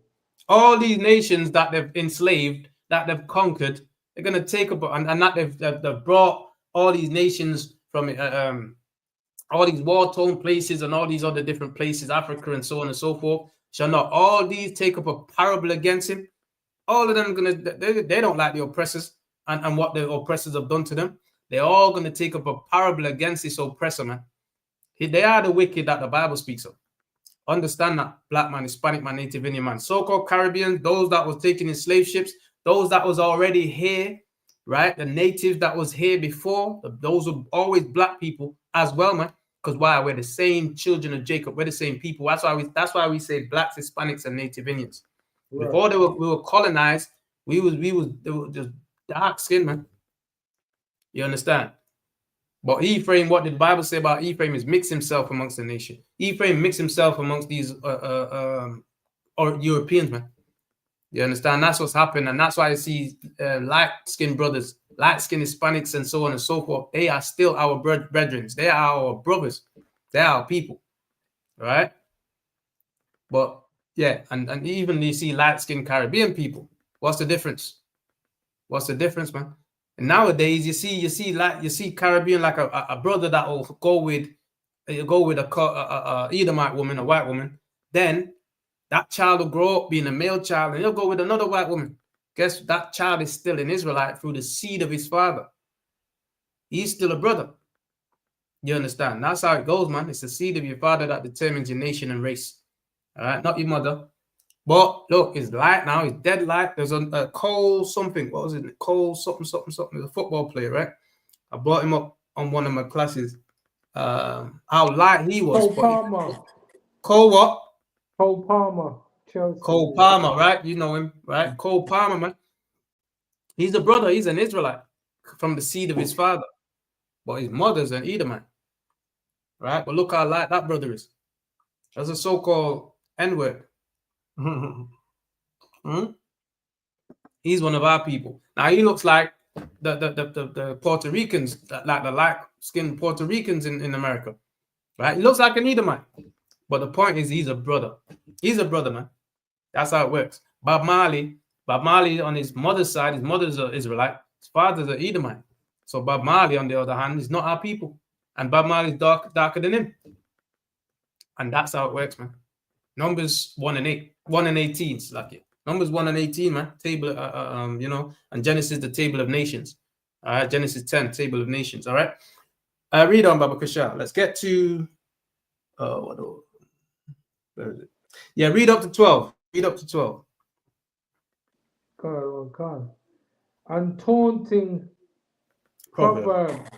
Speaker 4: All these nations that they've enslaved, that they've conquered, they're going to take up, and that they've brought all these nations from all these war-torn places and all these other different places, Africa and so on and so forth. Shall not all these take up a parable against him? All of them they don't like the oppressors and what the oppressors have done to them. They're all going to take up a parable against this oppressor, man. They are the wicked that the Bible speaks of. Understand that, black man, Hispanic man, Native Indian man, so-called Caribbean, those that was taken in slave ships, those that was already here, right? The natives that was here before, those were always black people as well, man. Because why? We're the same children of Jacob. We're the same people. That's why we say blacks, Hispanics, and Native Indians. Right. Before we were colonized, they were just dark skin, man. You understand? But Ephraim, what did the Bible say about Ephraim is mix himself amongst the nation. Ephraim mixed himself amongst these Europeans, man. You understand? That's what's happened. And that's why I see light-skinned brothers, light-skinned Hispanics, and so on and so forth. They are still our brethren. They are our brothers. They are our people. Right? But, yeah, and even you see light-skinned Caribbean people. What's the difference? What's the difference, man? And nowadays, you see Caribbean like a brother that will go with a Edomite woman, a white woman. Then that child will grow up being a male child, and he'll go with another white woman. Guess that child is still an Israelite through the seed of his father. He's still a brother. You understand? That's how it goes, man. It's the seed of your father that determines your nation and race. All right, not your mother. But look, it's light now. It's dead light. There's a Cole something. What was it? Cole something. There's a football player, right? I brought him up on one of my classes. How light he was.
Speaker 16: Cole Palmer.
Speaker 4: Cole what?
Speaker 16: Cole Palmer. Chelsea.
Speaker 4: Cole Palmer, right? You know him, right? Cole Palmer, man. He's a brother. He's an Israelite from the seed of his father. But his mother's an Edomite. Right? But look how light that brother is. That's a so-called N-word. He's one of our people. Now he looks like the Puerto Ricans, like the light-skinned Puerto Ricans in America, right? He looks like an Edomite, but the point is he's a brother. He's a brother, man. That's how it works. Bob Marley on his mother's side, his mother's an Israelite, his father's an Edomite. So Bob Marley, on the other hand, is not our people, and Bob Marley's darker than him, and that's how it works, man. Numbers 1 and 18, like it. Numbers 1 and 18, man. Table, and Genesis, the table of nations. All right, Genesis 10, table of nations. All right. Read on, Baba Kasha. Let's get to where is it? Yeah, read up to 12. Read up to 12.
Speaker 16: and taunting proverb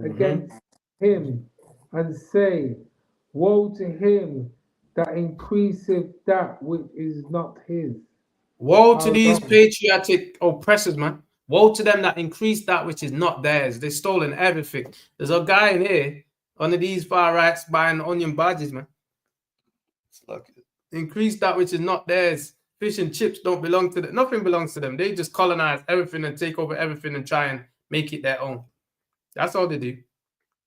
Speaker 16: against him, and say, woe to him that increaseth that which is not his.
Speaker 4: Woe to these patriotic oppressors, man. Woe to them that increase that which is not theirs. They've stolen everything. There's a guy in here, one of these far rights, buying onion badges, man. Increase that which is not theirs. Fish and chips don't belong to them. Nothing belongs to them. They just colonize everything and take over everything and try and make it their own. That's all they do.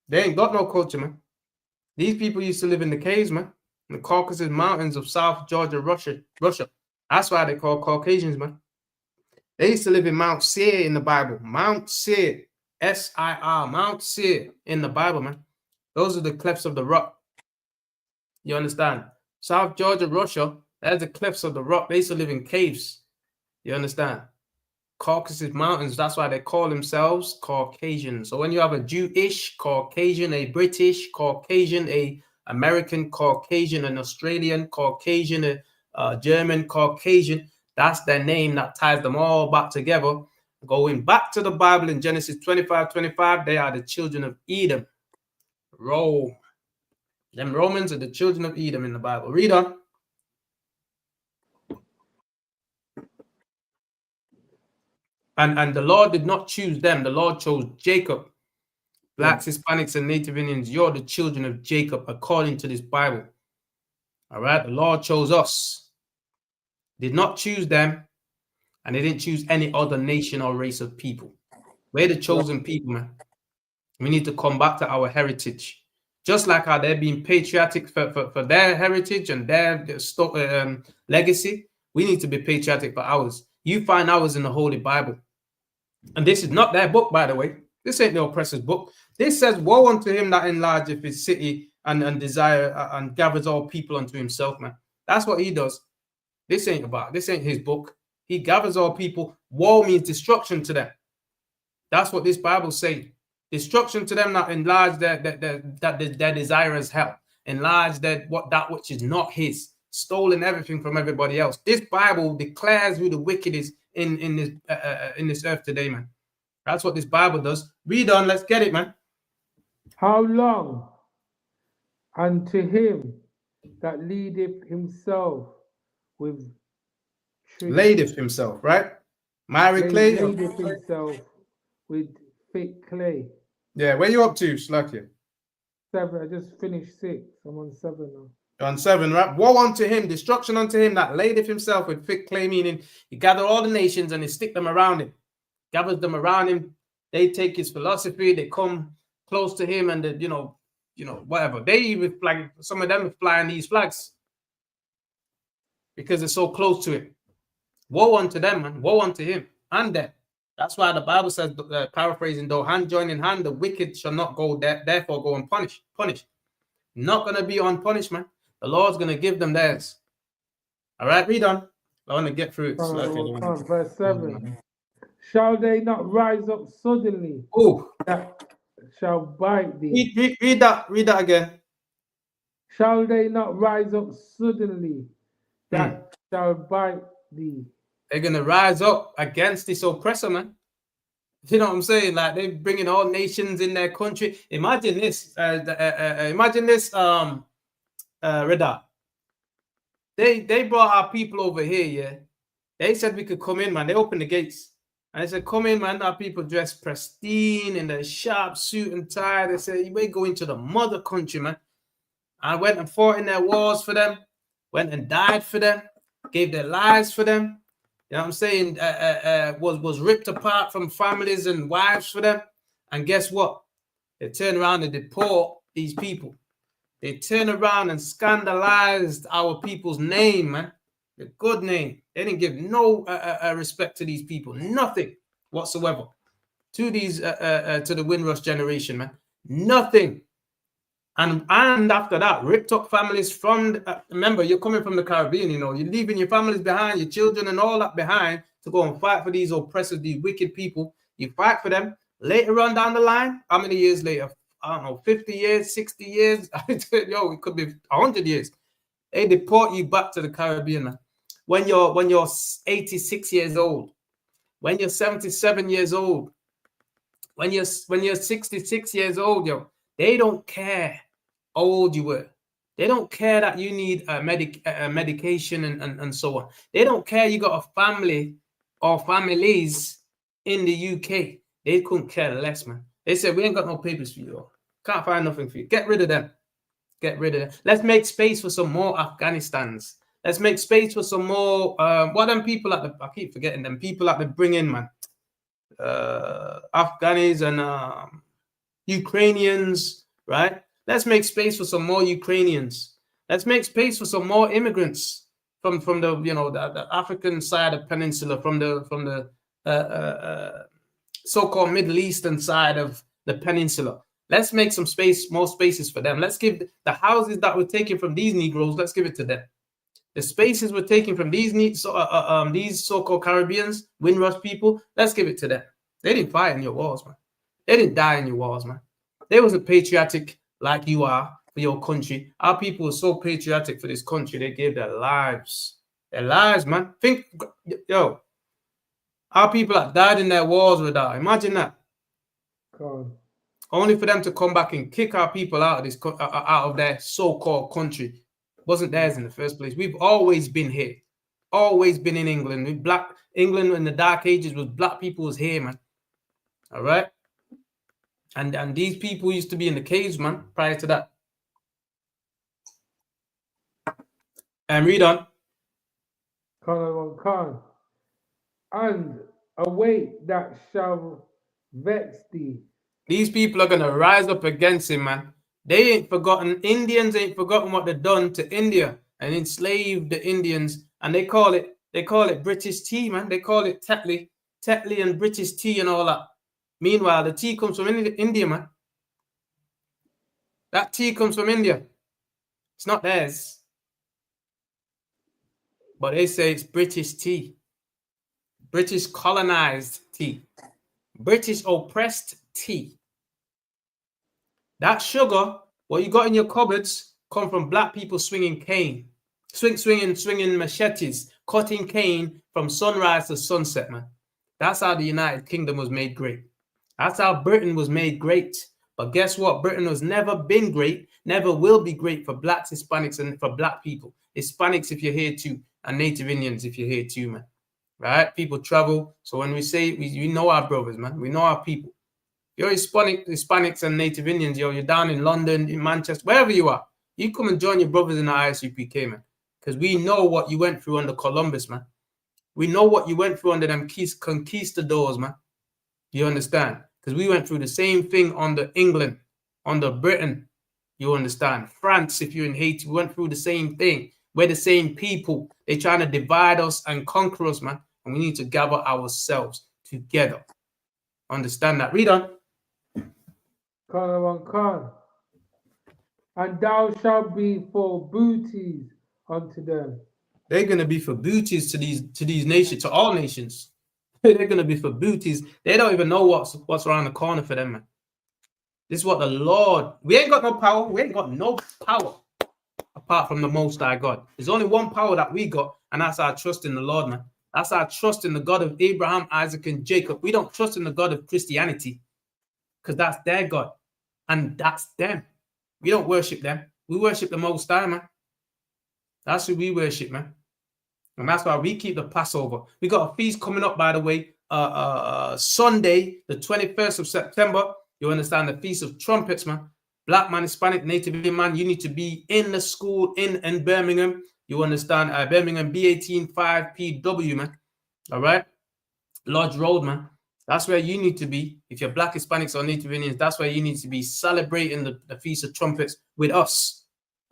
Speaker 4: They ain't got no culture, man. These people used to live in the caves, man. In the Caucasus Mountains of South Georgia, Russia. That's why they call Caucasians, man. They used to live in Mount Seir in the Bible. Mount Seir, S-I-R, Mount Seir in the Bible, man. Those are the clefts of the rock. You understand? South Georgia, Russia, that's the clefts of the rock. They used to live in caves. You understand? Caucasus Mountains, that's why they call themselves Caucasians. So when you have a Jewish Caucasian, a British Caucasian, a American Caucasian, an Australian Caucasian, a German Caucasian, that's their name that ties them all back together. Going back to the Bible in Genesis 25:25, they are the children of Edom. Rome. Them Romans are the children of Edom in the Bible. Read on. And the Lord did not choose them. The Lord chose Jacob. Blacks, Hispanics, and Native Indians, you're the children of Jacob according to this Bible. All right? The Lord chose us. Did not choose them. And they didn't choose any other nation or race of people. We're the chosen people, man. We need to come back to our heritage. Just like how they're being patriotic for their heritage and their legacy, we need to be patriotic for ours. You find ours in the Holy Bible. And this is not their book, by the way. This ain't the oppressor's book. This says, woe unto him that enlargeth his city and desire and gathers all people unto himself, man. That's what he does. This ain't his book. He gathers all people. Woe means destruction to them. That's what this Bible says. Destruction to them that enlarge their desire as hell. Enlarge that which is not his. Stolen everything from everybody else. This Bible declares who the wicked is in this earth today, man. That's what this Bible does. Read on, let's get it, man.
Speaker 16: How long? And to him that leadeth himself with
Speaker 4: ladeth himself, right? Miry clay.
Speaker 16: Ladeth himself with thick clay.
Speaker 4: Yeah, where you up to, Slacky?
Speaker 16: 7. I just finished 6. I'm on 7 now.
Speaker 4: On 7, right? Woe unto him, destruction unto him that ladeth himself with thick clay, meaning he gather all the nations and he stick them around him. Gathers them around him. They take his philosophy. They come close to him and, whatever. They even flag, some of them are flying these flags because they're so close to him. Woe unto them, man. Woe unto him and them. That's why the Bible says, paraphrasing, though hand join in hand, the wicked shall not go there, therefore go unpunished. Not going to be unpunished, man. The Lord's going to give them theirs. All right, read on. I want to get through it.
Speaker 16: Verse 7. Shall they not rise up suddenly?
Speaker 4: Oh,
Speaker 16: that shall bite thee.
Speaker 4: Read that again.
Speaker 16: Shall they not rise up suddenly that shall bite thee?
Speaker 4: They're going to rise up against this oppressor, man. You know what I'm saying? Like, they're bringing all nations in their country. Imagine this. Reda. They brought our people over here, yeah? They said we could come in, man. They opened the gates. And they said, come in, man. Our people dressed pristine in their sharp suit and tie. They said, you may go into the mother country, man. I went and fought in their wars for them. Went and died for them. Gave their lives for them. You know what I'm saying? Was ripped apart from families and wives for them. And guess what? They turn around and deport these people. They turn around and scandalized our people's name, man. The good name. They didn't give no respect to these people. Nothing whatsoever. To the Windrush generation, man. Nothing. And after that, ripped up families from, remember, you're coming from the Caribbean, you're leaving your families behind, your children and all that behind to go and fight for these oppressors, these wicked people. You fight for them. Later on down the line, how many years later? I don't know, 50 years, 60 years? It could be 100 years. They deport you back to the Caribbean, man. when you're 86 years old, when you're 77 years old, when you're 66 years old, yo, they don't care how old you were. They don't care that you need a medication and so on. They don't care you got a family or families in the UK. They couldn't care less, man. They said, we ain't got no papers for you. Can't find nothing for you. Get rid of them. Get rid of them. Let's make space for some more Afghanistans. Let's make space for some more, what them people at the, I keep forgetting them, people at the bring in, man. Afghans and Ukrainians, right? Let's make space for some more Ukrainians. Let's make space for some more immigrants from the the African side of the peninsula, from the so-called Middle Eastern side of the peninsula. Let's make some space, more spaces for them. Let's give the houses that we're taking from these Negroes. Let's give it to them. The spaces we're taking from these so-called Caribbeans, Windrush people. Let's give it to them. They didn't fight in your wars, man. They didn't die in your wars, man. They wasn't patriotic like you are for your country. Our people were so patriotic for this country, they gave their lives. Their lives, man. Think, yo, our people that died in their wars were that. Imagine that.
Speaker 16: God.
Speaker 4: Only for them to come back and kick our people out of this, out of their so-called country. Wasn't theirs in the first place. We've always been here. Always been in England. England in the Dark Ages was black people was here, man. All right. And these people used to be in the caves, man, prior to that. And read on.
Speaker 16: Khan. And a weight that shall vex thee.
Speaker 4: These people are going to rise up against him, man. They ain't forgotten. Indians ain't forgotten what they've done to India and enslaved the Indians. And they call it British tea, man. They call it Tetley and British tea and all that. Meanwhile, the tea comes from India, man. That tea comes from India. It's not theirs. But they say it's British tea. British colonized tea. British oppressed tea. That sugar, what you got in your cupboards, come from black people swinging cane. Swinging machetes, cutting cane from sunrise to sunset, man. That's how the United Kingdom was made great. That's how Britain was made great. But guess what? Britain has never been great, never will be great for blacks, Hispanics, and for black people. Hispanics, if you're here too, and Native Indians, if you're here too, man. Right? People travel. So when we say, we know our brothers, man. We know our people. You're Hispanics and Native Indians, you're down in London, in Manchester, wherever you are. You come and join your brothers in the ISUPK, man. Because we know what you went through under Columbus, man. We know what you went through under them conquistadors, man. You understand? Because we went through the same thing under England, under Britain. You understand? France, if you're in Haiti, we went through the same thing. We're the same people. They're trying to divide us and conquer us, man. And we need to gather ourselves together. Understand that? Read on.
Speaker 16: Khan. And thou shalt be for booties unto them.
Speaker 4: They're going to be for booties to these nations, to all nations. They're going to be for booties. They don't even know what's around the corner for them, man. This is what the Lord... We ain't got no power. We ain't got no power apart from the Most High God. There's only one power that we got, and that's our trust in the Lord, man. That's our trust in the God of Abraham, Isaac, and Jacob. We don't trust in the God of Christianity because that's their God, and that's them. We don't worship them. We worship the Most High, man. That's who we worship, man. And that's why we keep the Passover. We got a feast coming up, by the way, Sunday, the 21st of September. You understand, the Feast of Trumpets, man. Black man, Hispanic, Native Indian man, you need to be in the school in Birmingham. You understand, Birmingham B185PW, man. All right? Lodge Road, man. That's where you need to be. If you're Black, Hispanics, or Native Indians, that's where you need to be celebrating the Feast of Trumpets with us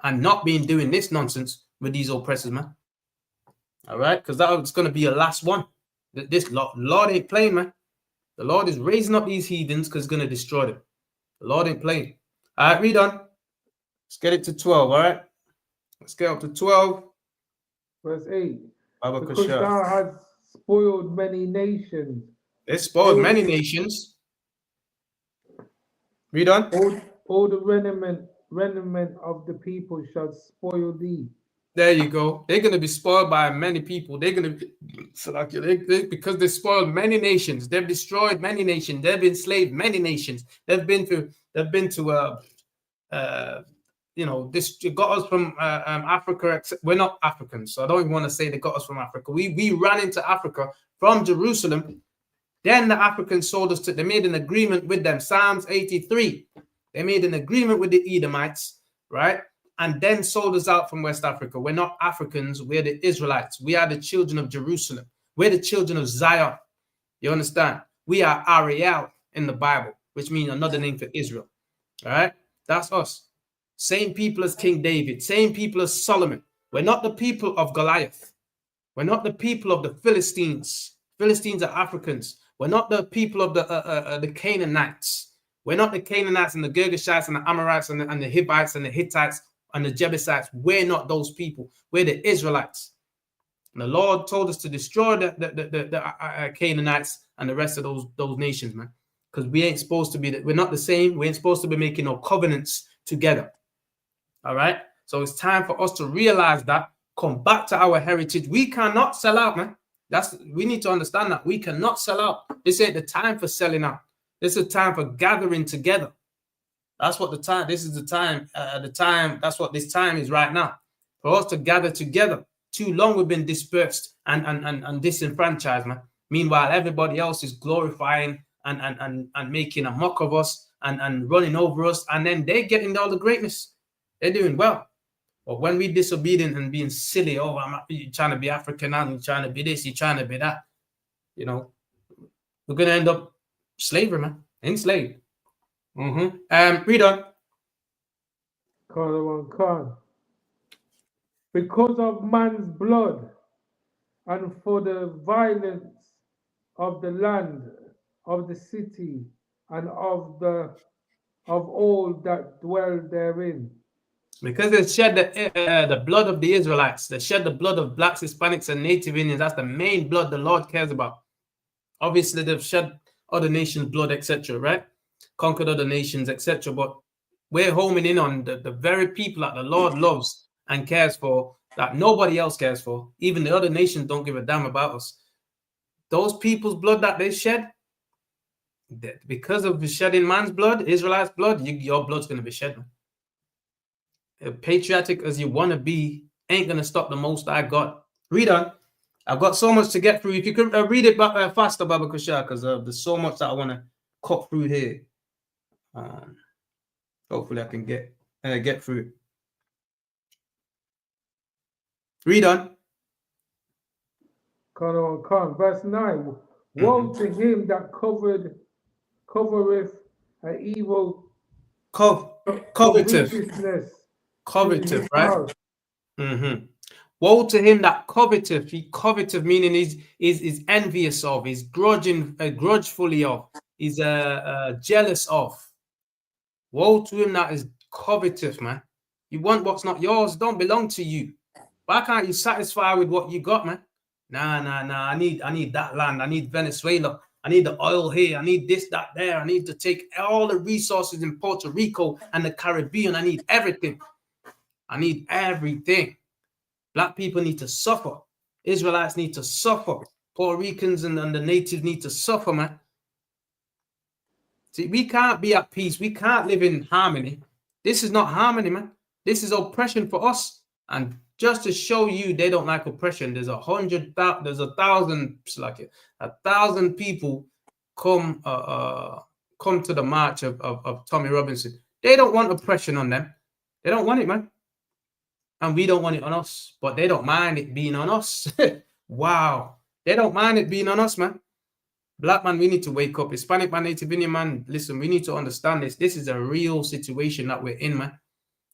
Speaker 4: and not doing this nonsense with these oppressors, man. All right? Because that's going to be a last one. This Lord ain't playing, man. The Lord is raising up these heathens because it's going to destroy them. The Lord ain't playing. All right, read on. Let's get it to 12, all right? Let's get up to 12.
Speaker 16: Verse 8.
Speaker 4: Baba
Speaker 16: Because
Speaker 4: Kasha.
Speaker 16: thou hast spoiled many nations.
Speaker 4: They spoiled many nations. Read on.
Speaker 16: All the remnant of the people shall spoil thee.
Speaker 4: There you go. They're going to be spoiled by many people. They're going to be, because they spoiled many nations. They've destroyed many nations. They've enslaved many nations. They've been to you know, this got us from Africa. We're not Africans, so I don't even want to say they got us from Africa. We ran into Africa from Jerusalem. Then the Africans sold us to, they made an agreement with them. Psalms 83. They made an agreement with the Edomites, right? And then sold us out from West Africa. We're not Africans. We're the Israelites. We are the children of Jerusalem. We're the children of Zion. You understand? We are Ariel in the Bible, which means another name for Israel. All right? That's us. Same people as King David. Same people as Solomon. We're not the people of Goliath. We're not the people of the Philistines. Philistines are Africans. We're not the people of the Canaanites. We're not the Canaanites and the Girgashites and the Amorites and the Hivites and the Hittites and the Jebusites. We're not those people. We're the Israelites. And the Lord told us to destroy the Canaanites and the rest of those nations, man. Because we ain't supposed to be, we're not the same. We ain't supposed to be making no covenants together. All right? So it's time for us to realize that, come back to our heritage. We cannot sell out, man. We need to understand that. We cannot sell out. This ain't the time for selling out. This is a time for gathering together. That's what this is the time, that's what this time is right now. For us to gather together. Too long we've been dispersed and disenfranchised, man. Meanwhile, everybody else is glorifying and making a mock of us and running over us, and then they're getting all the greatness. They're doing well. But when we disobedient and being silly, you're trying to be African and you're trying to be this, you're trying to be that, you know, we're going to end up slavery, man. Enslaved. Read on.
Speaker 16: Because of man's blood and for the violence of the land, of the city, and of all that dwell therein.
Speaker 4: Because they shed the blood of the Israelites, they shed the blood of blacks, Hispanics, and Native Indians. That's the main blood the Lord cares about. Obviously, they've shed other nations' blood, etc., right? Conquered other nations, etc. But we're homing in on the very people that the Lord loves and cares for, that nobody else cares for. Even the other nations don't give a damn about us. Those people's blood that they shed, because of shedding man's blood, Israelites' blood, your blood's going to be shed, man. Patriotic as you want to be ain't going to stop the most I got. Read on. I've got so much to get through. If you could read it faster, Baba Kushar, because there's so much that I want to cut through here. Hopefully I can get through it. Read on.
Speaker 16: Verse 9. Woe to him that covereth an evil
Speaker 4: coveteth, right? Woe to him that coveteth. He coveteth, meaning is envious of, is grudgefully of, is jealous of. Woe to him that is coveteth, man. You want what's not yours, don't belong to you. Why can't you satisfy with what you got, man? Nah. I need that land. I need Venezuela. I need the oil here. I need this, that, there. I need to take all the resources in Puerto Rico and the Caribbean. I need everything. I need everything. Black people need to suffer. Israelites need to suffer. Puerto Ricans and the natives need to suffer, man. See, we can't be at peace. We can't live in harmony. This is not harmony, man. This is oppression for us. And just to show you they don't like oppression, there's 1,000 people come to the march of Tommy Robinson. They don't want oppression on them. They don't want it, man. And we don't want it on us, but they don't mind it being on us. Wow. They don't mind it being on us, man. Black man, we need to wake up. Hispanic man, Native Indian man, listen, we need to understand this. This is a real situation that we're in, man.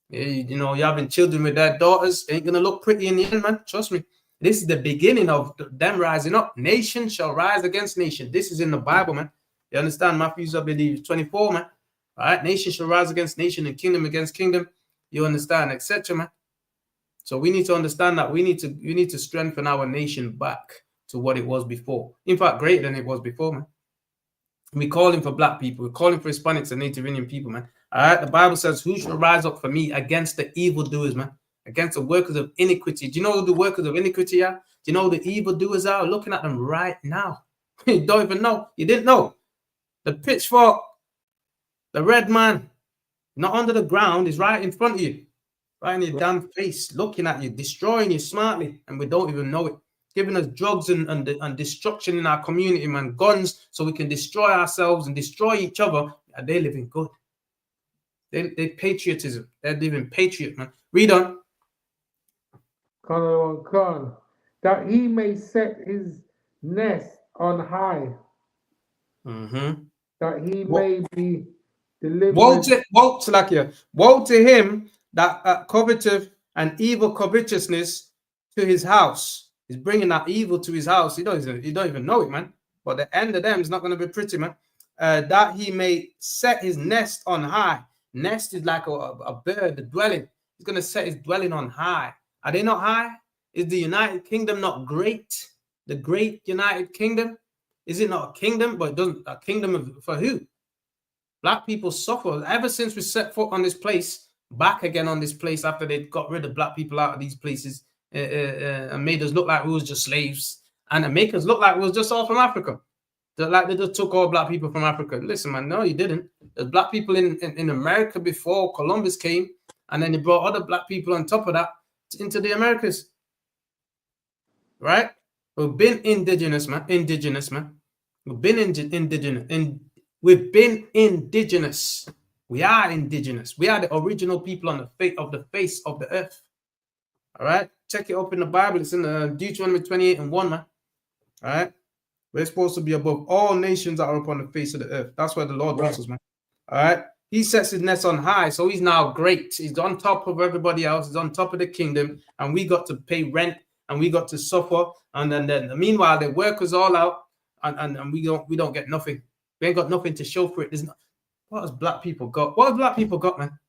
Speaker 4: You know, you're having children with their daughters. Ain't going to look pretty in the end, man. Trust me. This is the beginning of them rising up. Nation shall rise against nation. This is in the Bible, man. You understand? Matthew, I believe, 24, man. All right? Nation shall rise against nation and kingdom against kingdom. You understand, etc., man. So we need to understand that we need to strengthen our nation back to what it was before. In fact, greater than it was before, man. We're calling for black people. We're calling for Hispanics and Native Indian people, man. All right, the Bible says, who shall rise up for me against the evildoers, man? against the workers of iniquity. Do you know who the workers of iniquity are? Do you know who the evildoers are? Looking at them right now. You don't even know. You didn't know. The pitchfork, the red man, not under the ground, is right in front of you, right in your damn face, looking at you, destroying you smartly, and we don't even know it. Giving us drugs and destruction in our community, man, guns, so we can destroy ourselves and destroy each other. And they're living good. They patriotism. They're living patriot, man. Read on.
Speaker 16: That he may set his nest on high. That he may be delivered.
Speaker 4: Woe to him that coveteth and evil covetousness to his house. He's bringing that evil to his house. You don't even know it, man. But the end of them is not going to be pretty, man. That he may set his nest on high. Nest is like a bird, the dwelling. He's going to set his dwelling on high. Are they not high? Is the United Kingdom not great? The great United Kingdom? Is it not a kingdom? But it doesn't. A kingdom for who? Black people suffer ever since we set foot on this place, back again on this place after they got rid of black people out of these places and made us look like we was just slaves and make us look like we was just all from Africa. Like they just took all black people from Africa. Listen, man, no, you didn't. There's black people in America before Columbus came, and then they brought other black people on top of that into the Americas. Right? We've been indigenous, man. We've been indigenous. We've been indigenous. We are indigenous. We are the original people on the face of the earth. All right? Check it up in the Bible. It's in Deuteronomy 28:1, man. All right? We're supposed to be above all nations that are upon the face of the earth. That's where the Lord wants us, man. All right? He sets his nest on high, so he's now great. He's on top of everybody else. He's on top of the kingdom, and we got to pay rent, and we got to suffer. And then meanwhile, they work us all out, and we don't get nothing. We ain't got nothing to show for it. What has black people got? What have black people got, man?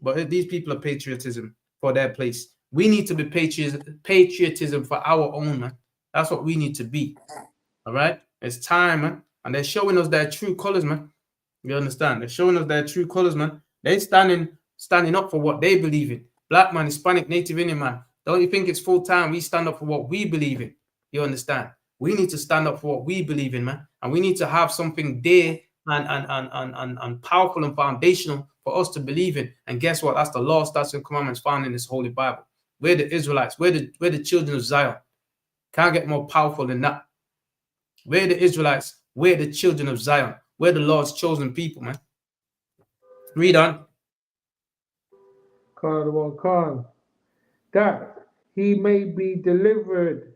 Speaker 4: But these people are patriotism for their place. We need to be patriotism for our own, man. That's what we need to be. All right? It's time, man. And they're showing us their true colors, man. You understand? They're showing us their true colors, man. They're standing up for what they believe in. Black man, Hispanic, Native Indian man. Don't you think it's full time we stand up for what we believe in? You understand? We need to stand up for what we believe in, man. And we need to have something there and powerful and foundational for us to believe in. And guess what? That's the law, statutes, and commandments found in this holy Bible. We're the Israelites. We're the children of Zion. Can't get more powerful than that. We're the Israelites. We're the children of Zion. We're the Lord's chosen people, man. Read on.
Speaker 16: That he may be delivered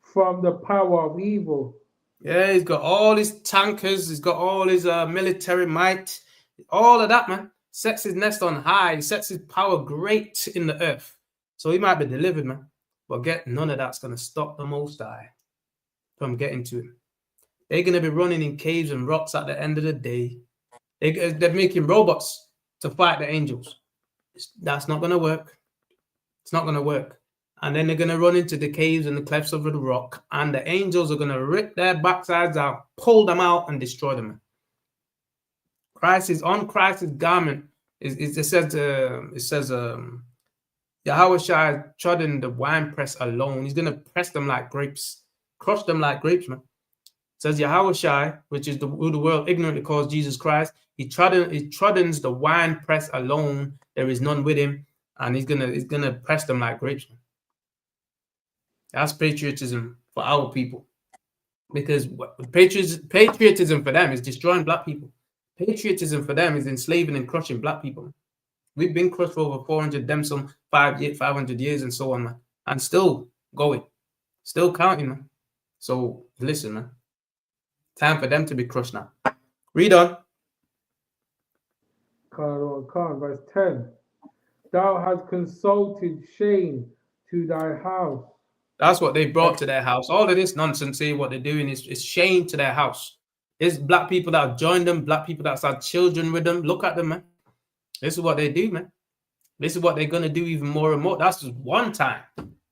Speaker 16: from the power of evil.
Speaker 4: Yeah, he's got all his tankers. He's got all his military might. All of that, man. Sets his nest on high. He sets his power great in the earth. So he might be delivered, man. But none of that's going to stop the Most High from getting to him. They're going to be running in caves and rocks at the end of the day. They're making robots to fight the angels. That's not going to work. It's not going to work. And then they're going to run into the caves and the clefts of the rock, and the angels are going to rip their backsides out, pull them out, and destroy them. Christ's garment. It says Yahweh Shai trodden the winepress alone. He's going to press them like grapes, crush them like grapes, man. It says Yahweh Shai, which is who the world ignorantly calls Jesus Christ. He troddens the winepress alone. There is none with him, and he's gonna press them like grapes, man. That's patriotism for our people, because patriotism for them is destroying black people. Patriotism for them is enslaving and crushing black people. We've been crushed for over 400, them some 500 years and so on, man, and still going, still counting, man. So listen, man, time for them to be crushed now. Read on.
Speaker 16: Verse 10. Thou hast consulted shame to thy house.
Speaker 4: That's what they brought to their house. All of this nonsense here, what they're doing is shame to their house. There's black people that have joined them, black people that's had children with them. Look at them, man. This is what they do, man. This is what they're going to do even more and more. That's just one time.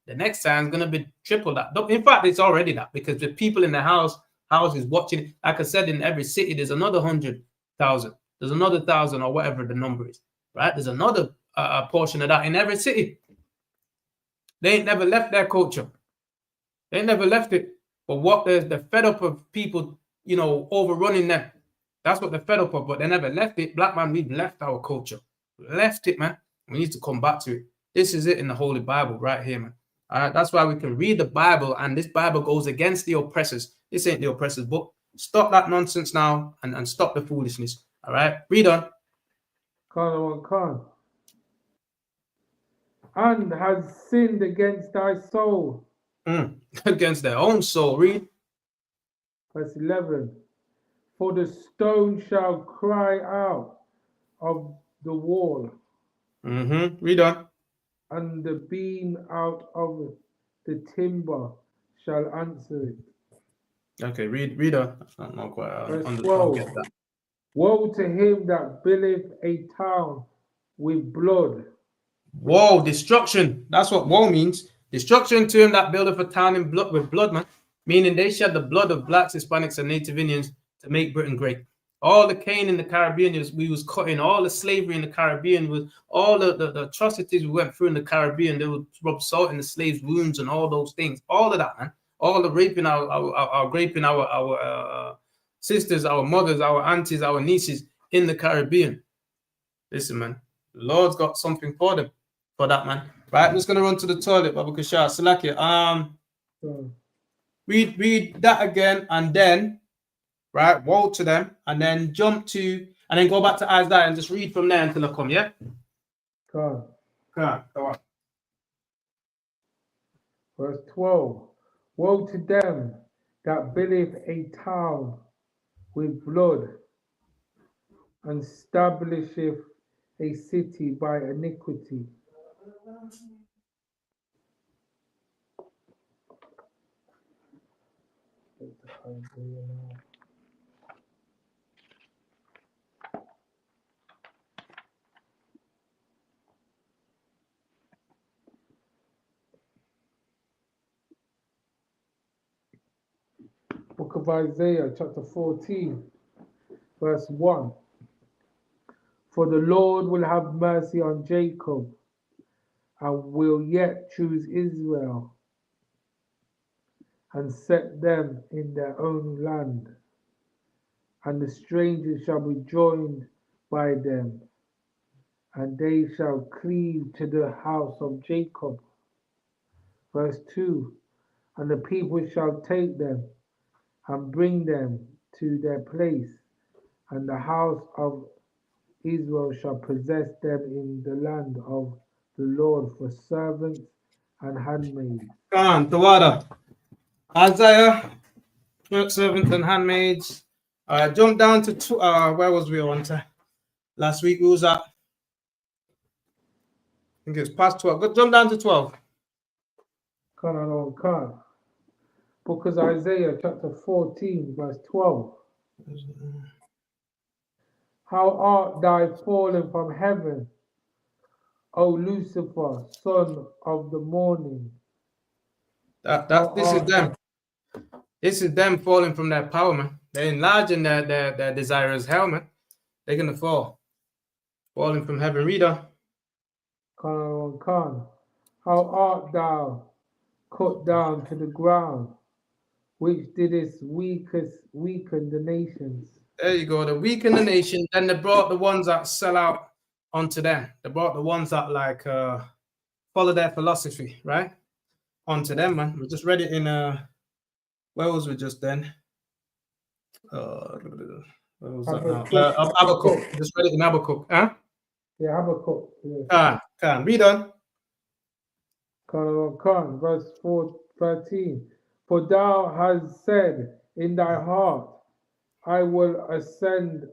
Speaker 4: The next time is going to be triple that. In fact, it's already that, because the people in the houses watching it. Like I said, in every city, there's another 100,000. There's another 1,000 or whatever the number is, right? There's another portion of that in every city. They ain't never left their culture. They ain't never left it. But what they're fed up of people, you know, overrunning them. That's what they're fed up of, but they never left it. Black man, we've left our culture. We left it, man. We need to come back to it. This is it in the Holy Bible right here, man. All right, that's why we can read the Bible, and this Bible goes against the oppressors. This ain't the oppressors' book. Stop that nonsense now and stop the foolishness. All right, read on.
Speaker 16: Khan. And has sinned against thy soul.
Speaker 4: Against their own soul. Read.
Speaker 16: Verse 11. For the stone shall cry out of the wall.
Speaker 4: Read on.
Speaker 16: And the beam out of the timber shall answer it.
Speaker 4: Okay, read on. I'm not quite
Speaker 16: Verse
Speaker 4: get
Speaker 16: 12.
Speaker 4: that.
Speaker 16: Woe to him that buildeth a town with blood.
Speaker 4: Woe, destruction. That's what woe means. Destruction to him that buildeth a town in blood with blood, man. Meaning they shed the blood of blacks, Hispanics, and Native Indians to make Britain great. All the cane in the Caribbean, we was cutting, all the slavery in the Caribbean, with all the atrocities we went through in the Caribbean. They would rub salt in the slaves' wounds and all those things. All of that, man. All the raping, our sisters, our mothers, our aunties, our nieces in the Caribbean. Listen, man. The Lord's got something for them, for that, man. Right, I'm just gonna run to the toilet, Baba Kashar. Salakia. Read that again, and then, right, woe to them, and then jump to, and then go back to Isaiah and just read from there until I come, yeah?
Speaker 16: Come
Speaker 4: on.
Speaker 16: Verse 12. Woe to them that buildeth a town with blood, and establisheth a city by iniquity. Book of Isaiah, chapter 14, verse 1. For the Lord will have mercy on Jacob, and will yet choose Israel, and set them in their own land. And the strangers shall be joined by them, and they shall cleave to the house of Jacob. Verse 2. And the people shall take them, and bring them to their place, and the house of Israel shall possess them in the land of the Lord for servants and handmaids.
Speaker 4: Come on, the water. Isaiah, servants and handmaids. Jump down to where was we on to? Last week we was at, I think it's past 12. Go jump down to 12.
Speaker 16: Book of Isaiah, chapter 14, verse 12. How art thou fallen from heaven, O Lucifer, son of the morning?
Speaker 4: This is them. This is them falling from their power, man. They're enlarging their desire as hell, man. They're gonna fall. Falling from heaven. Reader.
Speaker 16: How art thou cut down to the ground, which didst weaken the nations?
Speaker 4: There you go. They weaken the nation. Then they brought the ones that sell out onto them. They brought the ones that like follow their philosophy, right? Onto them, man. We just read it in where was we just then? Where was that now? Habakkuk. Just read it in Habakkuk, huh?
Speaker 16: Yeah, Habakkuk. Yeah.
Speaker 4: Can read on.
Speaker 16: Verse 13. For thou hast said in thy heart, I will ascend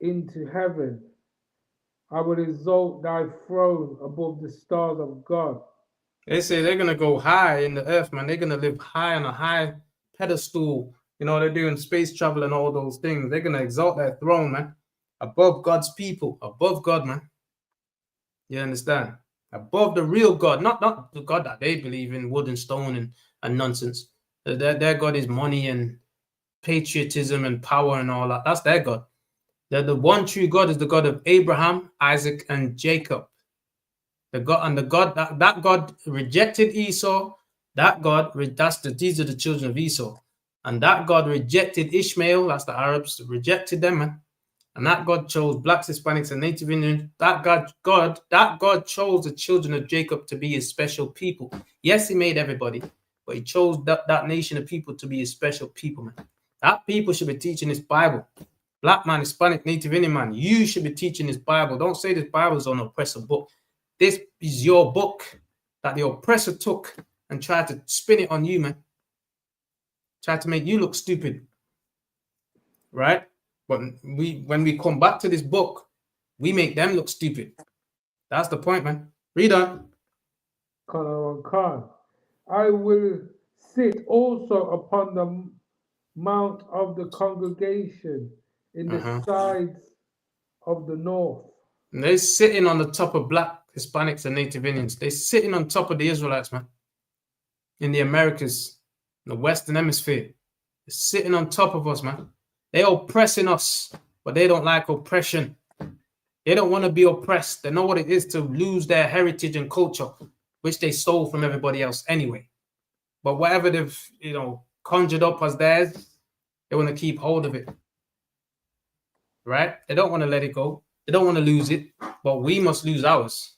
Speaker 16: into heaven. I will exalt thy throne above the stars of God.
Speaker 4: They say they're gonna go high in the earth, man. They're gonna live high on a high pedestal. You know, they're doing space travel and all those things. They're gonna exalt their throne, man, above God's people, above God, man. You understand? Above the real God, not the God that they believe in, wood and stone and nonsense. Their God is money and patriotism and power and all that. That's their God. The one true God is the God of Abraham, Isaac, and Jacob. The God that God rejected Esau. These are the children of Esau. And that God rejected Ishmael. That's the Arabs, rejected them, man. And that God chose blacks, Hispanics, and Native Indians. That God chose the children of Jacob to be his special people. Yes, he made everybody, but he chose that nation of people to be his special people, man. That people should be teaching this Bible. Black man, Hispanic, Native Indian man, you should be teaching this Bible. Don't say this Bible is an oppressor book. This is your book that the oppressor took and tried to spin it on you, man. Tried to make you look stupid, right? But when we come back to this book, we make them look stupid. That's the point, man. Read on.
Speaker 16: Khan. I will sit also upon the mount of the congregation in the sides of the north.
Speaker 4: And they're sitting on the top of black, Hispanics, and Native Indians. They're sitting on top of the Israelites, man. In the Americas, in the Western Hemisphere. They're sitting on top of us, man. They're oppressing us, but they don't like oppression. They don't want to be oppressed. They know what it is to lose their heritage and culture, which they stole from everybody else anyway. But whatever they've, conjured up as theirs, they want to keep hold of it. Right? They don't want to let it go. They don't want to lose it, but we must lose ours.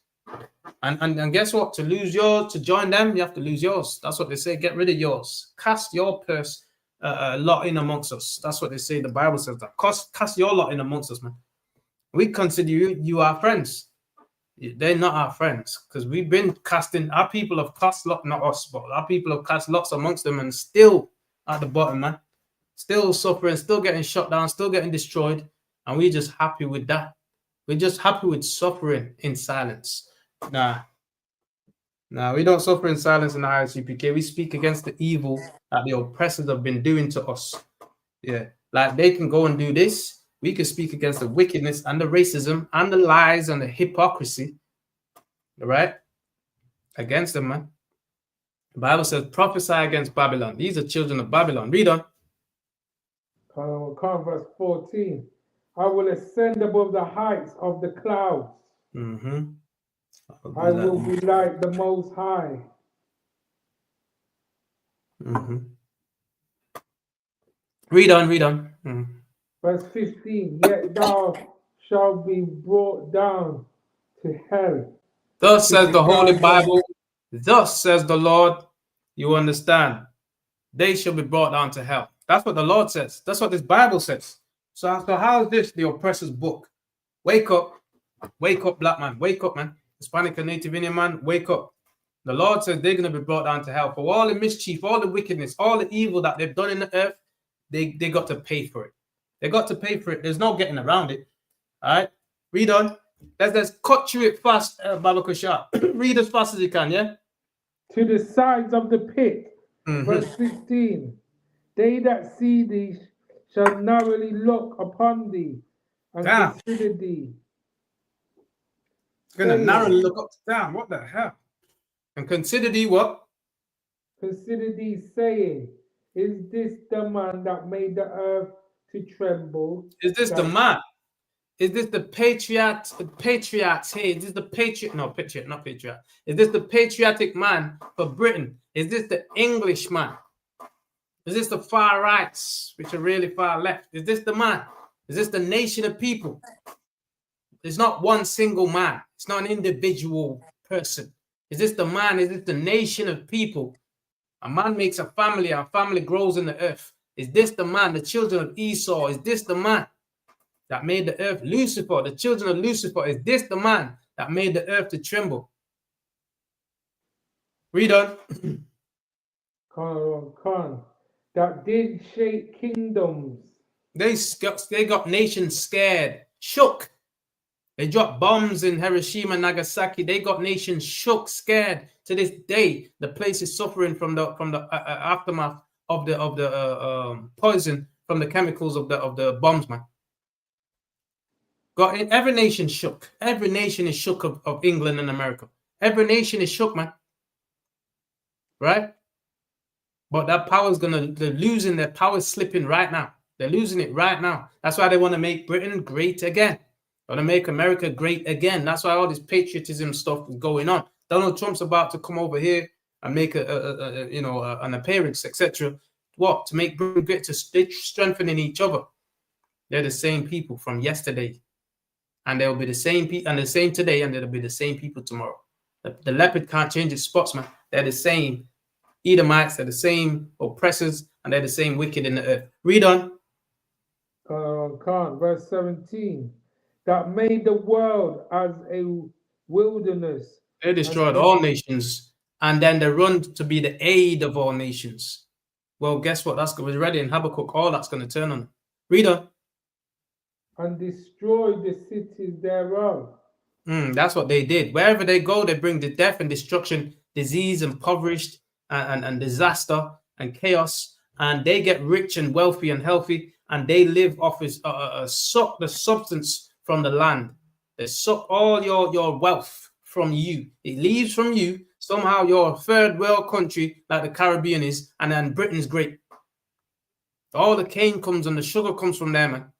Speaker 4: And guess what? To lose yours, to join them, you have to lose yours. That's what they say. Get rid of yours. Cast your purse lot in amongst us. That's what they say. The Bible says that. Cast your lot in amongst us, man. We consider you our friends. They're not our friends because we've been casting. Our people have cast lot, not us, but our people have cast lots amongst them and still at the bottom, man. Still suffering, still getting shut down, still getting destroyed. And we're just happy with that. We're just happy with suffering in silence. Nah, we don't suffer in silence in the ISUPK. We speak against the evil that the oppressors have been doing to us. Yeah, like they can go and do this. We can speak against the wickedness and the racism and the lies and the hypocrisy. Right? Against them, man. The Bible says, prophesy against Babylon. These are children of Babylon. Read on.
Speaker 16: Verse 14. I will ascend above the heights of the clouds. I will be like the Most High.
Speaker 4: Read on.
Speaker 16: Verse 15. Yet thou shalt be brought down to hell.
Speaker 4: Thus says the Holy Bible. Thus says the Lord. You understand? They shall be brought down to hell. That's what the Lord says. That's what this Bible says. So how is this the oppressor's book? Wake up, black man. Wake up, man. Hispanic and Native Indian man, wake up. The Lord says they're going to be brought down to hell for all the mischief, all the wickedness, all the evil that they've done in the earth. They got to pay for it. They got to pay for it. There's no getting around it. All right, read on. Let's cut through it fast, Baba Kushar. Read as fast as you can, yeah?
Speaker 16: To the sides of the pit. Verse 16. They that see thee shall narrowly look upon thee and consider thee.
Speaker 4: It's gonna narrowly look up down. What the hell? And consider thee what?
Speaker 16: Consider thee, saying, is this the man that made the earth to tremble?
Speaker 4: Is this the man? Is this the patriarch? Patriots here. Is this the patriot? No, patriot, not patriot. Is this the patriotic man for Britain? Is this the English man? Is this the far rights, which are really far left? Is this the man? Is this the nation of people? It's not one single man. It's not an individual person. Is this the man? Is this the nation of people? A man makes a family. Our family grows in the earth. Is this the man? The children of Esau. Is this the man that made the earth? Lucifer, the children of Lucifer. Is this the man that made the earth to tremble? Read on.
Speaker 16: That did shake kingdoms.
Speaker 4: They got nations scared, shook. They dropped bombs in Hiroshima, Nagasaki. They got nations shook, scared. To this day, the place is suffering from the aftermath of the poison from the chemicals of the bombs, man. Every nation shook. Every nation is shook of England and America. Every nation is shook, man. Right? But that power is they're losing their power, slipping right now. They're losing it right now. That's why they want to make Britain great again. Gonna make America great again. That's why all this patriotism stuff is going on. Donald Trump's about to come over here and make an appearance, etc. What? To make Britain great, to strengthening each other. They're the same people from yesterday, and they'll be the same people, and the same today, and they'll be the same people tomorrow. The leopard can't change its spots, man. They're the same Edomites, they're the same oppressors, and they're the same wicked in the earth. Read on.
Speaker 16: Khan, verse 17. That made the world as a wilderness.
Speaker 4: They destroyed all nations, and then they run to be the aid of all nations. Well, guess what? That's was ready in Habakkuk. All that's going to turn on. Read on.
Speaker 16: And destroyed the cities thereof.
Speaker 4: That's what they did. Wherever they go, they bring the death and destruction, disease, impoverished, and disaster and chaos. And they get rich and wealthy and healthy, and they live off suck the substance from the land. They suck all your wealth from you. It leaves from you. Somehow you're a third world country like the Caribbean is, and then Britain's great. All the cane comes and the sugar comes from there, man.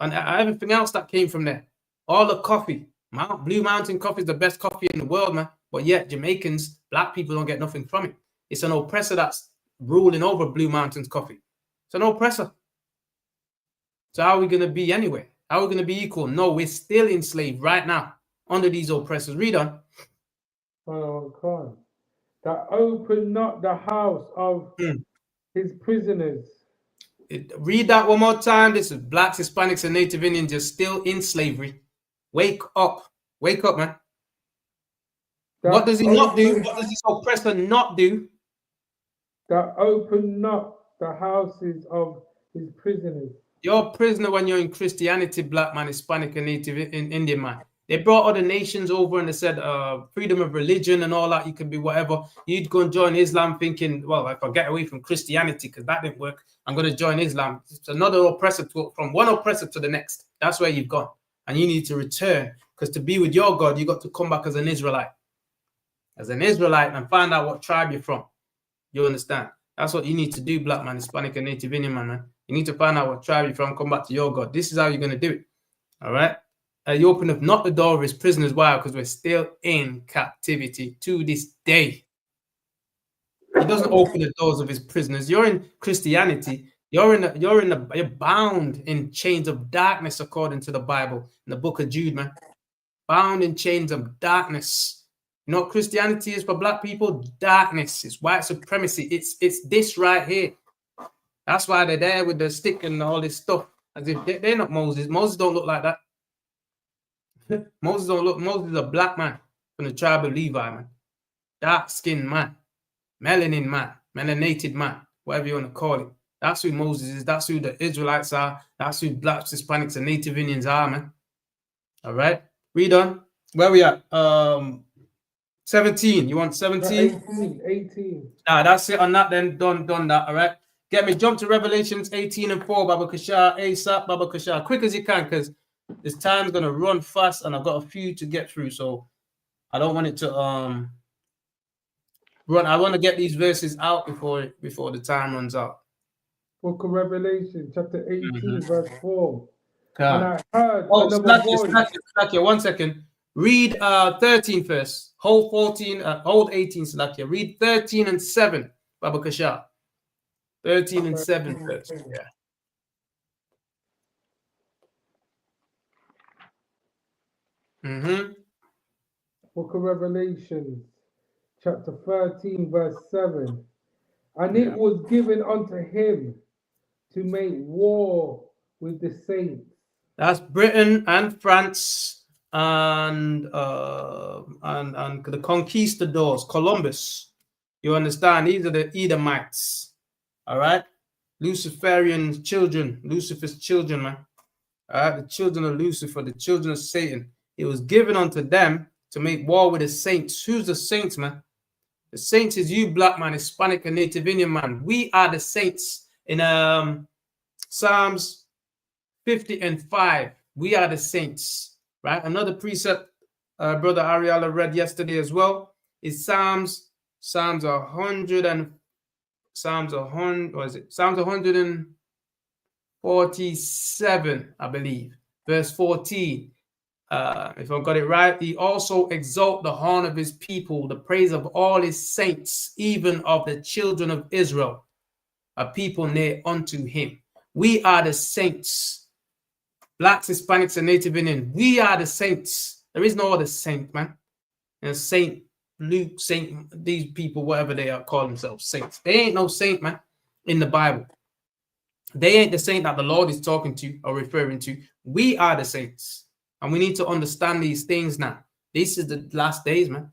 Speaker 4: And everything else that came from there. All the coffee. Blue Mountain coffee is the best coffee in the world, man. But yet Jamaicans, black people don't get nothing from it. It's an oppressor that's ruling over Blue Mountain's coffee. It's an oppressor. So how are we going to be anyway? How are we going to be equal? No, we're still enslaved right now under these oppressors. Read on.
Speaker 16: That opened not the house of his prisoners.
Speaker 4: Read that one more time. This is blacks, Hispanics, and Native Indians are still in slavery. Wake up. Wake up, man. What does he not do? What does this oppressor not do?
Speaker 16: That opened not the houses of his prisoners.
Speaker 4: You're a prisoner when you're in Christianity, black man, Hispanic, and Native Indian man. They brought other nations over and they said freedom of religion and all that. You can be whatever. You'd go and join Islam thinking, well, if I get away from Christianity because that didn't work, I'm going to join Islam. It's another oppressor from one oppressor to the next. That's where you've gone. And you need to return, because to be with your God, you got to come back as an Israelite. As an Israelite, and find out what tribe you're from. You understand? That's what you need to do, black man, Hispanic, and Native Indian man. You need to find out what tribe you're from, come back to your God. This is how you're going to do it. All right? You open up not the door of his prisoners. Why? Because we're still in captivity to this day. He doesn't open the doors of his prisoners. You're in Christianity. You're bound in chains of darkness, according to the Bible, in the book of Jude, man. Bound in chains of darkness. You know what Christianity is for black people? Darkness. It's white supremacy. It's this right here. That's why they're there with the stick and all this stuff. As if they're not Moses. Moses don't look like that. Moses don't look. Moses is a black man from the tribe of Levi, man. Dark-skinned man. Melanin man. Melanated man. Whatever you want to call it. That's who Moses is. That's who the Israelites are. That's who blacks, Hispanics, and Native Indians are, man. All right. Read on. Where we at? 17. You want 17?
Speaker 16: 18.
Speaker 4: That's it on that then. Done that. All right. Get me. Jump to Revelations 18 and 4. Baba Kashar. ASAP. Baba Kashar. Quick as you can, because this time's going to run fast and I've got a few to get through. So I don't want it to run. I want to get these verses out before the time runs out.
Speaker 16: Book of Revelation, chapter 18, verse 4.
Speaker 4: And
Speaker 16: I heard another voice.
Speaker 4: Slakia, 1 second. Read 13 first. Hold 14, hold 18, Slakia. Read 13 and 7, Baba Kashar. 13 and 7 first. Yeah.
Speaker 16: Book of Revelation, chapter 13, verse 7. And it was given unto him to make war with the saints.
Speaker 4: That's Britain and France and the conquistadors, Columbus. You understand? These are the Edomites. All right? Luciferian children, Lucifer's children, man. All right? The children of Lucifer, the children of Satan. It was given unto them to make war with the saints. Who's the saints, man? The saints is you, black man, Hispanic, and Native Indian man. We are the saints. In Psalms 50 and 5, we are the saints, right? Another precept Brother Ariella read yesterday as well is Psalms 147, I believe, verse 14. if I got it right, he also exalt the horn of his people, the praise of all his saints, even of the children of Israel, a people near unto him. We are the saints. Blacks, Hispanics, and Native Indian. We are the saints. There is no other saint, man. And Saint Luke, Saint, these people, whatever they are, call themselves saints. They ain't no saint, man, in the Bible. They ain't the saint that the Lord is talking to or referring to. We are the saints. And we need to understand these things now. This is the last days, man.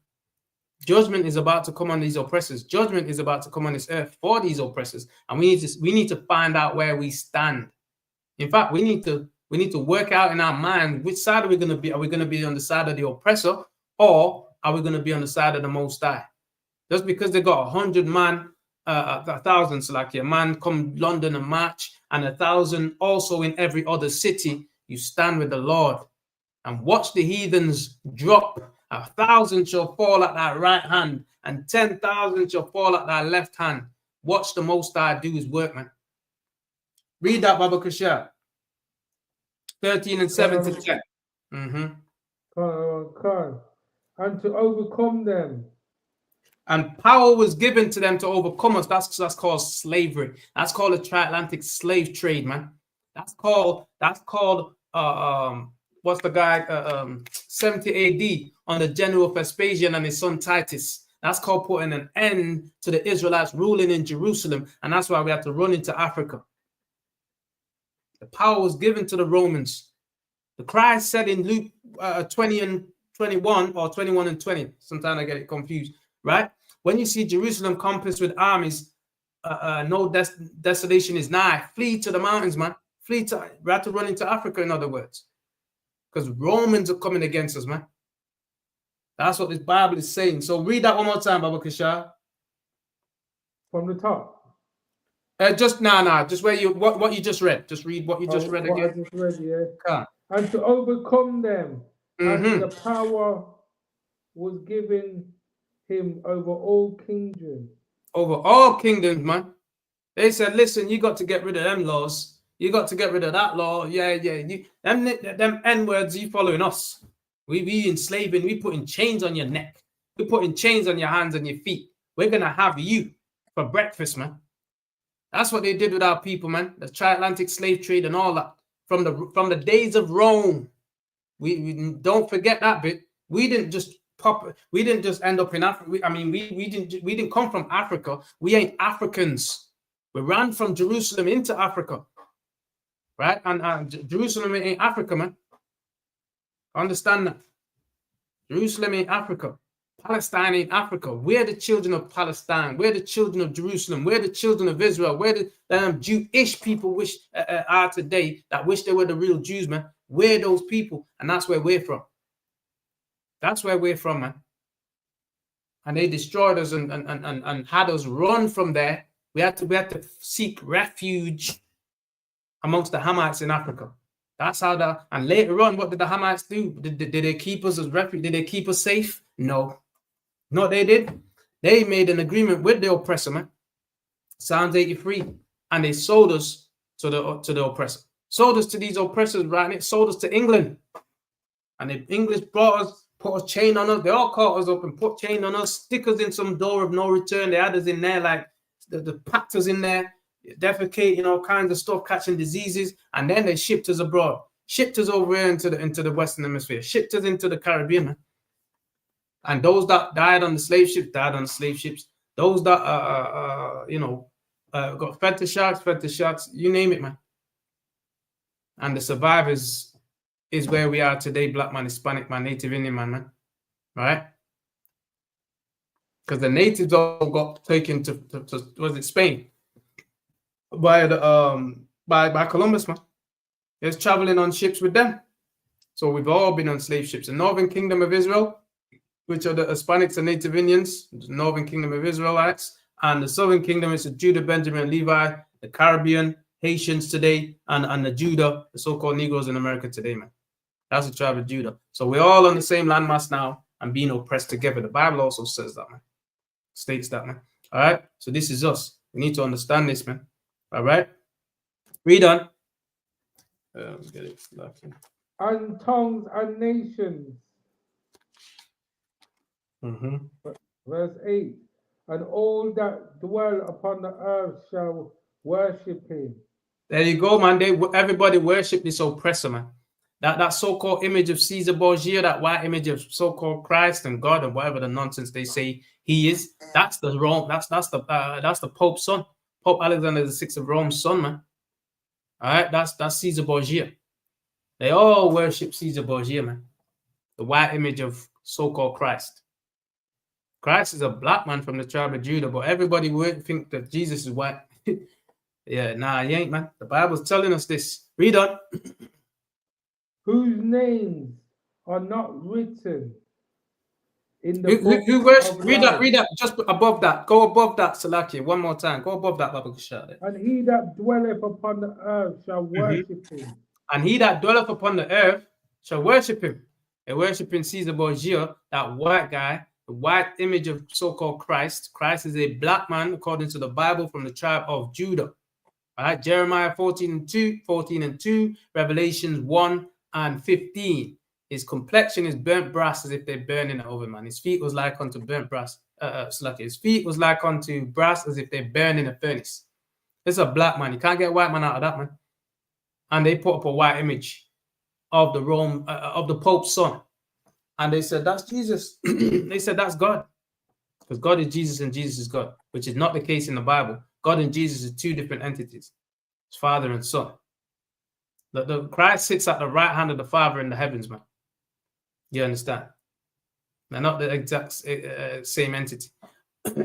Speaker 4: Judgment is about to come on these oppressors. Judgment is about to come on this earth for these oppressors. And we need to find out where we stand. In fact, we need to work out in our mind which side are we going to be. Are we going to be on the side of the oppressor, or are we going to be on the side of the Most High? Just because they got 100 man, 1,000, so like a man come London and march, and 1,000 also in every other city, you stand with the Lord and watch the heathens drop. 1,000 shall fall at thy right hand, and 10,000 shall fall at thy left hand. Watch the Most High do his work, man. Read that, Baba Kashar. 13 and 7 to 10.
Speaker 16: And to overcome them.
Speaker 4: And power was given to them to overcome us. That's called slavery. That's called a transatlantic slave trade, man. That's called what's the guy 70 AD under General Vespasian and his son Titus. That's called putting an end to the Israelites ruling in Jerusalem, and that's why we have to run into Africa. The power was given to the Romans. The Christ said in Luke 20 and 21 or 21 and 20. Sometimes I get it confused, right? When you see Jerusalem compassed with armies, no desolation is nigh. Flee to the mountains, man. We have to run into Africa, in other words, because Romans are coming against us, man. That's what this Bible is saying. So read that one more time, Baba Kishar.
Speaker 16: From the top.
Speaker 4: Just where you what you just read. Just read what you just read again.
Speaker 16: I just read, yeah.
Speaker 4: Come.
Speaker 16: And to overcome them, and the power was given him over all kingdoms.
Speaker 4: Over all kingdoms, man. They said, listen, you got to get rid of them laws. You got to get rid of that law. Yeah. Them N-words, you following us. We enslaving, we putting chains on your neck. We putting chains on your hands and your feet. We're going to have you for breakfast, man. That's what they did with our people, man. The transatlantic slave trade and all that. From the days of Rome. We don't forget that bit. We didn't just end up in Africa. We didn't come from Africa. We ain't Africans. We ran from Jerusalem into Africa. Right? And Jerusalem ain't Africa, man. Understand that. Jerusalem ain't Africa. Palestine ain't Africa. We're the children of Palestine. We're the children of Jerusalem. We're the children of Israel. We're the Jewish people which are today that wish they were the real Jews, man. We're those people, and that's where we're from. That's where we're from, man. And they destroyed us and had us run from there. We had to seek refuge amongst the Hamites in Africa. That's how that. And later on, what did the Hamites do? Did they keep us as refuge? Did they keep us safe? No. No, they did. They made an agreement with the oppressor, man. Psalms 83. And they sold us to the oppressor. Sold us to these oppressors, right? And it sold us to England. And the English brought us, put a chain on us. They all caught us up and put chain on us, stick us in some door of no return. They had us in there, like the packed us in there, defecating all kinds of stuff, catching diseases. And then they shipped us abroad. Shipped us over here into the Western Hemisphere. Shipped us into the Caribbean, man. And those that died on the slave ships died on the slave ships. Those that got fed to sharks, you name it, man. And the survivors is where we are today, black man, Hispanic man, Native Indian man, right? Because the natives all got taken to was it Spain by by Columbus, man. He was traveling on ships with them. So we've all been on slave ships. The Northern Kingdom of Israel, which are the Hispanics and Native Indians, the Northern Kingdom of Israelites, and the Southern Kingdom is the Judah, Benjamin, Levi, the Caribbean, Haitians today, and the Judah, the so-called Negroes in America today, man. That's the tribe of Judah. So we're all on the same landmass now and being oppressed together. The Bible also says that, man. States that, man. All right? So this is us. We need to understand this, man. All right? Read on. Let's get it.
Speaker 16: and tongues and nations. Verse 8. And all that dwell upon the earth shall worship him.
Speaker 4: There you go, man. Everybody worship this oppressor, man. That so-called image of Caesar Borgia, that white image of so-called Christ and God and whatever the nonsense they say he is. That's the Rome. That's the Pope's son, Pope Alexander VI of Rome's son, man. All right, that's Caesar Borgia. They all worship Caesar Borgia, man. The white image of so-called Christ. Christ is a black man from the tribe of Judah, but everybody would think that Jesus is white. Yeah, nah, he ain't, man. The Bible's telling us this. Read on.
Speaker 16: Whose names are not written in the book of
Speaker 4: read
Speaker 16: life.
Speaker 4: that, just above that. Go above that, Salaki, one more time. Go above that, Baba Kushad.
Speaker 16: And he that dwelleth upon the earth shall worship him.
Speaker 4: And he that dwelleth upon the earth shall worship him. They're worshiping Caesar Borgia, that white guy, the white image of so-called Christ. Christ is a black man, according to the Bible, from the tribe of Judah. All right, Jeremiah 14 and 2, Revelations 1 and 15. His complexion is burnt brass as if they burn in an oven, man. His feet was like unto burnt brass. His feet was like unto brass as if they burn in a furnace. This is a black man. You can't get a white man out of that, man. And they put up a white image of the of the Pope's son. And they said, that's Jesus. They said, that's God. Because God is Jesus and Jesus is God, which is not the case in the Bible. God and Jesus are two different entities. It's Father and Son. The Christ sits at the right hand of the Father in the heavens, man. You understand? They're not the exact same entity.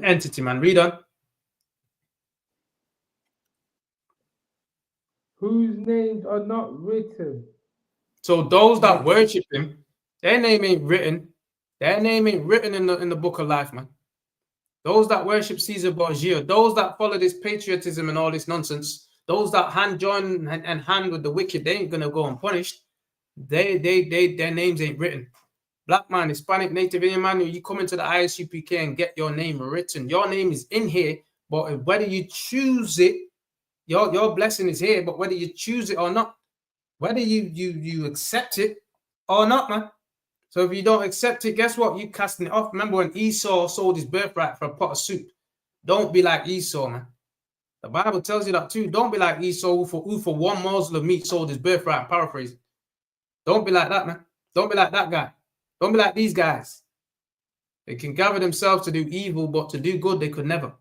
Speaker 4: Entity, man. Read on.
Speaker 16: Whose names are not written.
Speaker 4: So those that worship him, their name ain't written. Their name ain't written in the book of life, man. Those that worship Caesar Borgia, those that follow this patriotism and all this nonsense, those that join and hand with the wicked, they ain't gonna go unpunished. Their names ain't written. Black man, Hispanic, Native Indian man, you come into the ISUPK and get your name written. Your name is in here, but whether you choose it, your blessing is here, but whether you choose it or not, whether you accept it or not, man. So if you don't accept it, guess what? You casting it off. Remember when Esau sold his birthright for a pot of soup? Don't be like Esau, man. The Bible tells you that too. Don't be like Esau who for one morsel of meat sold his birthright. I'm paraphrasing. Don't be like that, man. Don't be like that guy. Don't be like these guys. They can gather themselves to do evil, but to do good, they could never.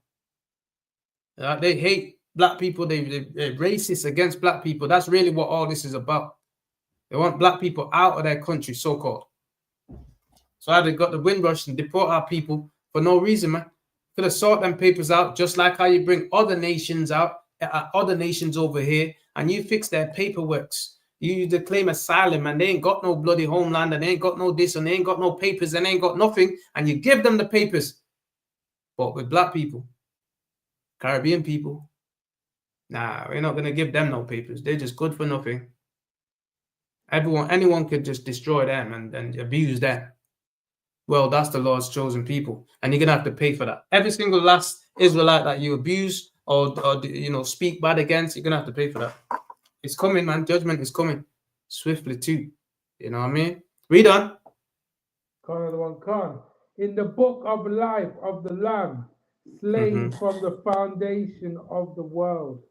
Speaker 4: They hate black people. They're racist against black people. That's really what all this is about. They want black people out of their country, so-called. So they got the Windrush and deport our people for no reason, man. Could have sought them papers out, just like how you bring other nations out, other nations over here, and you fix their paperworks. You claim asylum, and they ain't got no bloody homeland, and they ain't got no this, and they ain't got no papers, and they ain't got nothing, and you give them the papers. But with black people, Caribbean people, nah, we're not going to give them no papers. They're just good for nothing. Anyone could just destroy them and abuse them. Well, that's the Lord's chosen people, and you're gonna have to pay for that. Every single last Israelite that you abuse or speak bad against, you're gonna have to pay for that. It's coming, man. Judgment is coming swiftly too. You know what I mean? Read on.
Speaker 16: In the book of life of the Lamb, slain from the foundation of the world.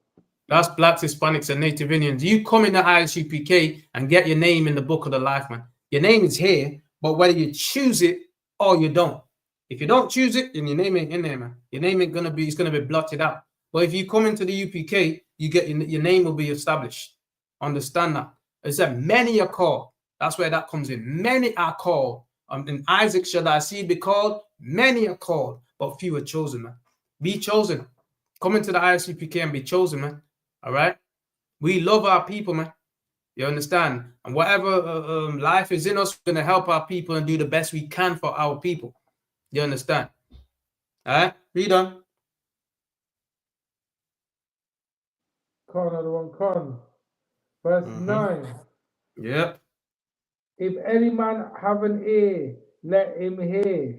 Speaker 4: That's blacks, Hispanics, and Native Indians. You come in the ISUPK and get your name in the book of the life, man. Your name is here. But whether you choose it or you don't, if you don't choose it, then your name ain't in there, man. Your name ain't gonna be, it's gonna be blotted out. But if you come into the UPK, you get your name will be established. Understand that? It said many are called. That's where that comes in. Many are called. In Isaac shall thy seed be called. Many are called, but few are chosen, man. Be chosen. Come into the ISUPK and be chosen, man. All right. We love our people, man. You understand? And whatever life is in us, we're going to help our people and do the best we can for our people. You understand? All right? Read on.
Speaker 16: Verse 9.
Speaker 4: Yep.
Speaker 16: If any man have an ear, let him hear.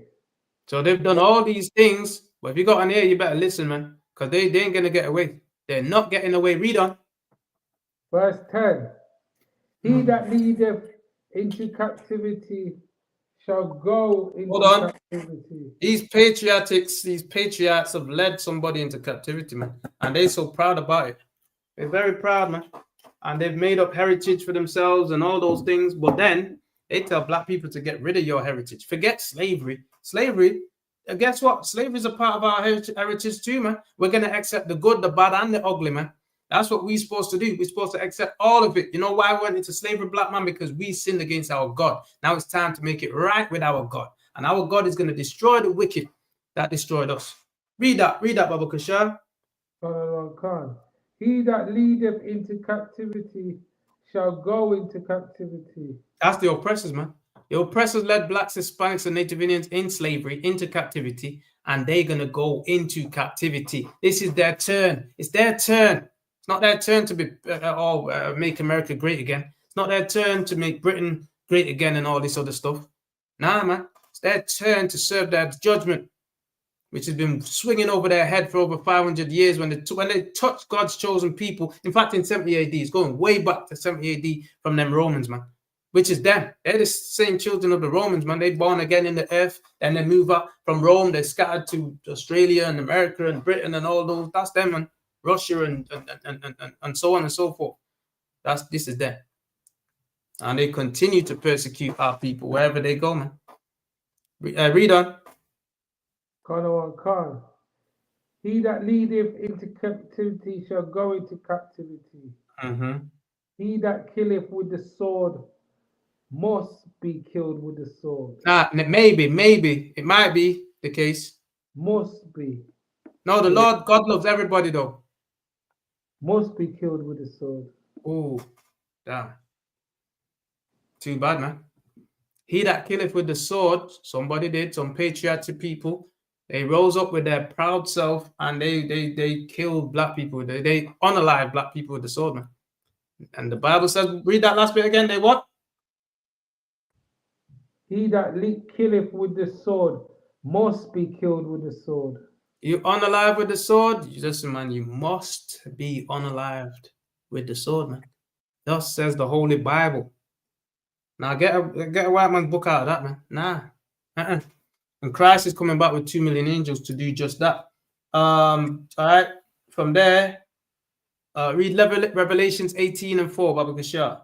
Speaker 4: So they've done all these things, but if you got an ear, you better listen, man, because they ain't going to get away. They're not getting away. Read on.
Speaker 16: Verse 10. He that leadeth into captivity shall go into
Speaker 4: Hold on.
Speaker 16: captivity.
Speaker 4: These patriots have led somebody into captivity, man. And they're so proud about it. They're very proud, man. And they've made up heritage for themselves and all those things. But then they tell black people to get rid of your heritage. Forget slavery. Slavery, guess what? Slavery is a part of our heritage too, man. We're going to accept the good, the bad, and the ugly, man. That's what we're supposed to do. We're supposed to accept all of it. You know why we went into slavery, black man? Because we sinned against our God. Now it's time to make it right with our God. And our God is going to destroy the wicked that destroyed us. Read that, Baba Kashar.
Speaker 16: He that leadeth into captivity shall go into captivity.
Speaker 4: That's the oppressors, man. The oppressors led blacks, Hispanics, and Native Indians in slavery into captivity, and they're going to go into captivity. This is their turn. It's their turn. It's not their turn to be make America great again. It's not their turn to make Britain great again and all this other stuff. Nah, man. It's their turn to serve their judgment, which has been swinging over their head for over 500 years when they touched God's chosen people. In fact, in 70 AD, it's going way back to 70 AD from them Romans, man, which is them. They're the same children of the Romans, man. They born again in the earth, then they move up from Rome. They scattered to Australia and America and Britain and all those. That's them, man. Russia and so on and so forth. This is them. And they continue to persecute our people wherever they go, man. Read on.
Speaker 16: Khan. He that leadeth into captivity shall go into captivity.
Speaker 4: Mm-hmm.
Speaker 16: He that killeth with the sword must be killed with the sword.
Speaker 4: Maybe. It might be the case.
Speaker 16: Must be.
Speaker 4: No, the Lord God loves everybody, though.
Speaker 16: Must be killed with the sword.
Speaker 4: Oh, damn. Too bad, man. He that killeth with the sword, somebody did, some patriotic people, they rose up with their proud self and they killed black people. They unalive black people with the sword, man. And the Bible says, read that last bit again, they what?
Speaker 16: He that killeth with the sword must be killed with the sword.
Speaker 4: You unalive with the sword? Listen, man, you must be unalived with the sword, man. Thus says the Holy Bible. Now get a white man's book out of that, man. Nah. And Christ is coming back with 2 million angels to do just that. All right. From there, read Revelations 18 and 4, Baba Kashar.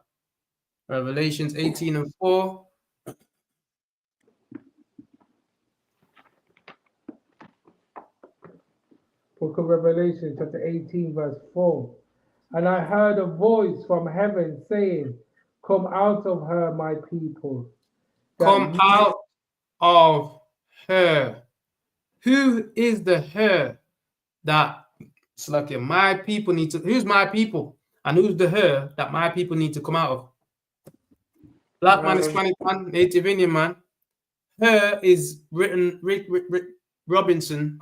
Speaker 4: Revelations 18 and 4.
Speaker 16: Book of Revelation, chapter 18, verse 4. And I heard a voice from heaven saying, come out of her, my people.
Speaker 4: Come out of her. Who is the her that it's like my people need to, who's my people? And who's the her that my people need to come out of? Black man, Hispanic man, Native Indian man. Her is written Rick Robinson.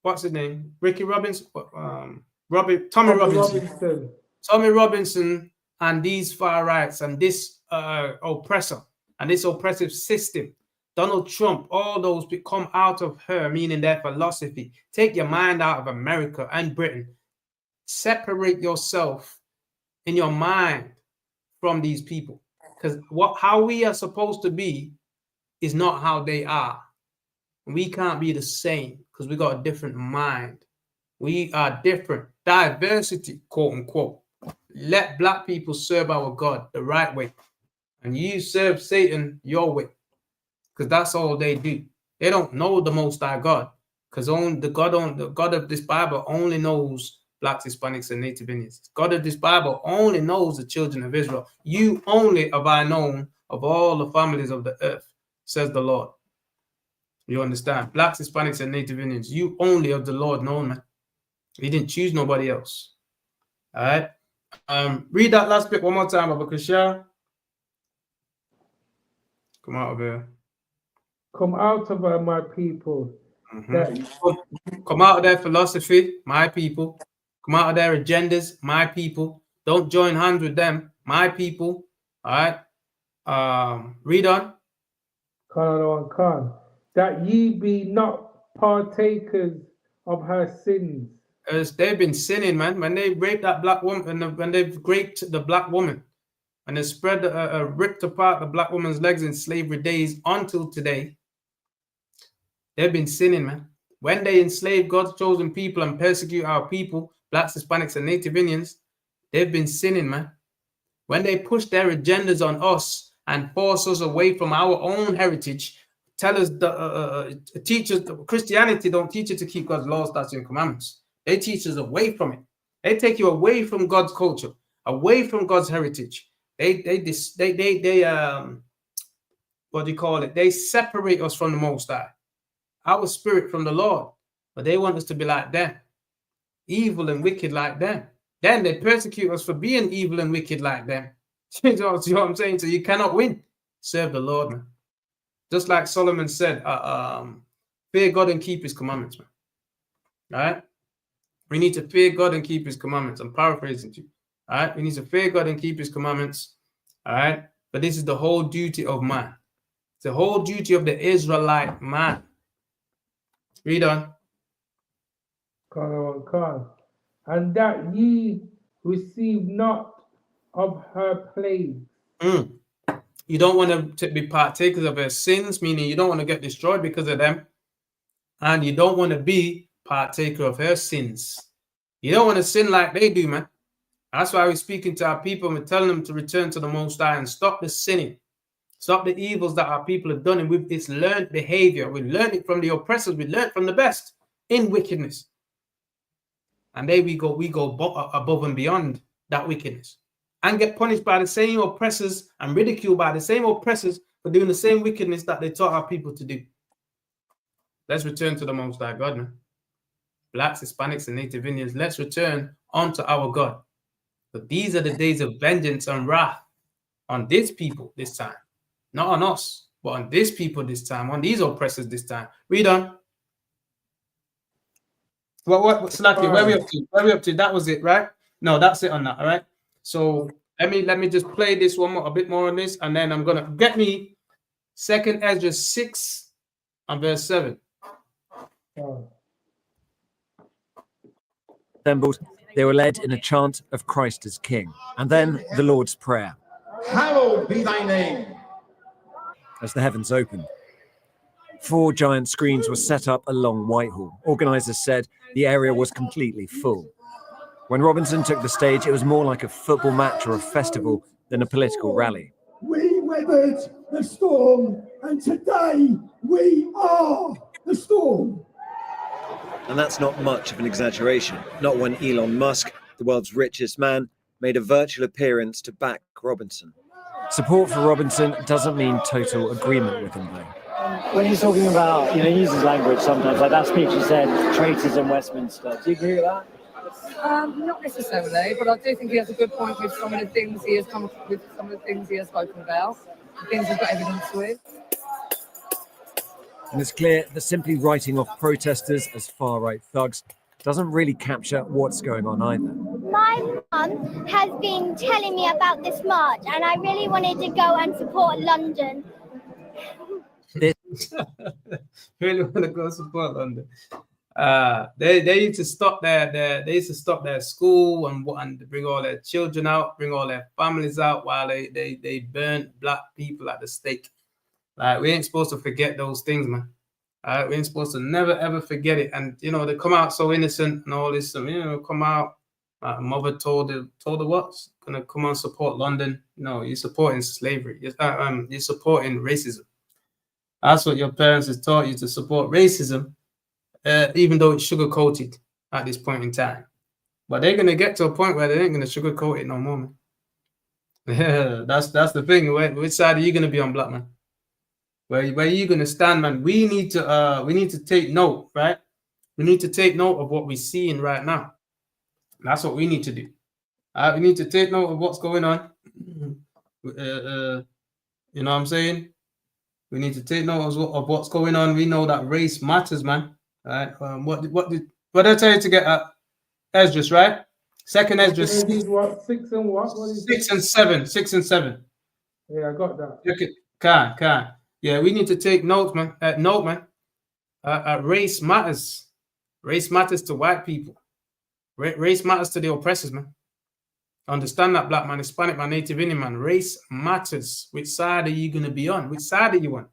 Speaker 4: What's his name? Ricky Robinson? Tommy Robinson. Tommy Robinson and these far rights and this oppressor and this oppressive system. Donald Trump, all those come out of her, meaning their philosophy. Take your mind out of America and Britain. Separate yourself in your mind from these people. Because how we are supposed to be is not how they are. We can't be the same because we got a different mind. We are different. Diversity, quote unquote. Let black people serve our God the right way. And you serve Satan your way. Because that's all they do. They don't know the Most High God. Because the God of this Bible only knows blacks, Hispanics, and Native Indians. God of this Bible only knows the children of Israel. You only have I known of all the families of the earth, says the Lord. You understand? Blacks, Hispanics, and Native Indians. You only of the Lord know, man. He didn't choose nobody else. All right. Read that last bit one more time, Baba Kashar. Come out of here.
Speaker 16: Come out of her, my people.
Speaker 4: Come out of their philosophy, my people. Come out of their agendas, my people. Don't join hands with them, my people. All right. Read on.
Speaker 16: Khan. That ye be not partakers of her sins.
Speaker 4: As they've been sinning, man. When they raped that black woman, when they've raped the black woman, and then spread, ripped apart the black woman's legs in slavery days until today, they've been sinning, man. When they enslave God's chosen people and persecute our people, blacks, Hispanics, and Native Indians, they've been sinning, man. When they push their agendas on us and force us away from our own heritage, tell us teach us Christianity don't teach you to keep God's laws, statutes, and commandments. They teach us away from it. They take you away from God's culture, away from God's heritage. They what do you call it? They separate us from the Most High, our spirit from the Lord. But they want us to be like them, evil and wicked like them. Then they persecute us for being evil and wicked like them. You know what I'm saying? So you cannot win. Serve the Lord, man. Just like Solomon said, fear God and keep his commandments, man. All right? We need to fear God and keep his commandments. I'm paraphrasing you. All right? We need to fear God and keep his commandments. All right? But this is the whole duty of man. It's the whole duty of the Israelite man. Read on.
Speaker 16: And that ye receive not of her plagues.
Speaker 4: You don't want to be partakers of her sins, meaning you don't want to get destroyed because of them. And you don't want to be partaker of her sins. You don't want to sin like they do, man. That's why we're speaking to our people and we're telling them to return to the Most High and stop the sinning. Stop the evils that our people have done. And with this learned behavior, we learned it from the oppressors. We learned from the best in wickedness. And there we go above and beyond that wickedness and get punished by the same oppressors and ridiculed by the same oppressors for doing the same wickedness that they taught our people to do. Let's return to the Most High God, man. Blacks, Hispanics, and Native Indians, let's return unto our God. But these are the days of vengeance and wrath on this people this time. Not on us, but on this people this time, on these oppressors this time. Read on. What Slacky, where we up to? Where we up to? That was it, right? No, that's it on that, all right? So let me just play this one more, a bit more on this, and then I'm gonna get me 2nd Ezra 6 and verse 7.
Speaker 12: Assembled, they were led in a chant of Christ as King, and then the Lord's Prayer.
Speaker 17: Hallowed be thy name.
Speaker 12: As the heavens opened, 4 giant screens were set up along Whitehall. Organisers said the area was completely full. When Robinson took the stage, it was more like a football match or a festival than a political rally.
Speaker 17: We weathered the storm, and today we are the storm.
Speaker 12: And that's not much of an exaggeration, not when Elon Musk, the world's richest man, made a virtual appearance to back Robinson. Support for Robinson doesn't mean total agreement with him, though.
Speaker 15: When he's talking about, he uses language sometimes, like that speech he said, traitors in Westminster. Do you agree with that?
Speaker 18: Not necessarily, but I do think he has a good point with some of the things he has come up with, some of the things he has spoken about, the things he's got evidence with.
Speaker 12: And it's clear that simply writing off protesters as far-right thugs doesn't really capture what's going on either.
Speaker 19: My mum has been telling me about this march, and I really wanted to go and support London.
Speaker 4: Really want to go support London. They used to stop their school and bring all their children out, bring all their families out while they burn black people at the stake. Like, we ain't supposed to forget those things, man. We ain't supposed to never ever forget it. And they come out so innocent and all this. Come out. Mother told her what's gonna come on support London. No, you're supporting slavery. You're supporting racism. That's what your parents has taught you, to support racism, even though it's sugar-coated at this point in time. But they're gonna get to a point where they ain't gonna sugarcoat it no more, man. Yeah, that's the thing. Which side are you gonna be on, black man? Where are you gonna stand, man? We need to take note, right? We need to take note of what we're seeing right now. That's what we need to do. We need to take note of what's going on. You know what I'm saying? We need to take note of what's going on. We know that race matters, man. Right? What did I tell you to get at? Esdras, right? 2nd Esdras.
Speaker 16: 6 and what?
Speaker 4: 6 and 7. 6 and 7.
Speaker 16: Yeah, I got that.
Speaker 4: Okay. Can. Yeah, we need to take notes, man. Race matters. Race matters to white people. Race matters to the oppressors, man. Understand that, black man, Hispanic man, Native Indian man. Race matters. Which side are you going to be on? Which side are you on?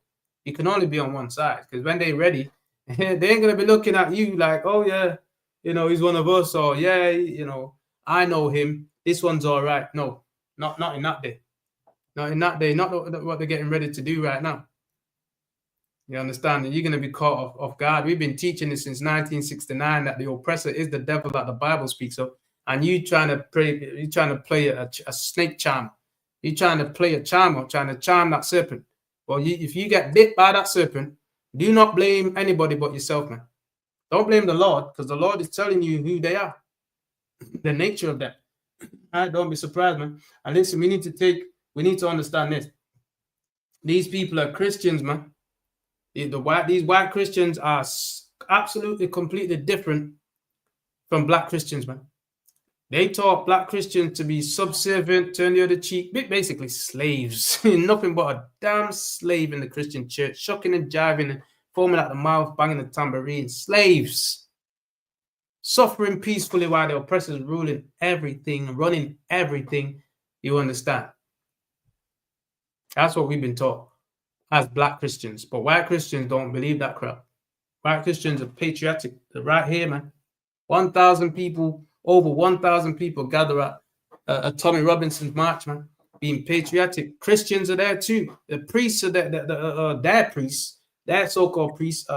Speaker 4: You can only be on one side, because when they're ready, they ain't going to be looking at you like, oh, yeah, you know, he's one of us, or yeah, you know, I know him. This one's all right. No, not in that day. Not in that day. Not what they're getting ready to do right now. You understand? And you're going to be caught off guard. We've been teaching this since 1969 that the oppressor is the devil that the Bible speaks of. And you trying to play a snake charmer. You're trying to play a charmer, trying to charm that serpent. Well, if you get bit by that serpent, do not blame anybody but yourself, man. Don't blame the Lord, because the Lord is telling you who they are, the nature of them. All right, don't be surprised, man. And listen, we need to understand this. These people are Christians, man. These white Christians are absolutely, completely different from black Christians, man. They taught black Christians to be subservient, turn the other cheek, basically slaves. Nothing but a damn slave in the Christian church, shucking and jiving and foaming at the mouth, banging the tambourine. Slaves. Suffering peacefully while the oppressors ruling everything, running everything. You understand? That's what we've been taught as black Christians. But white Christians don't believe that crap. White Christians are patriotic. They're right here, man. 1,000 people. Over 1,000 people gather at Tommy Robinson's march, man, being patriotic. Christians are there too. The priests are there, their priests, their so-called priests,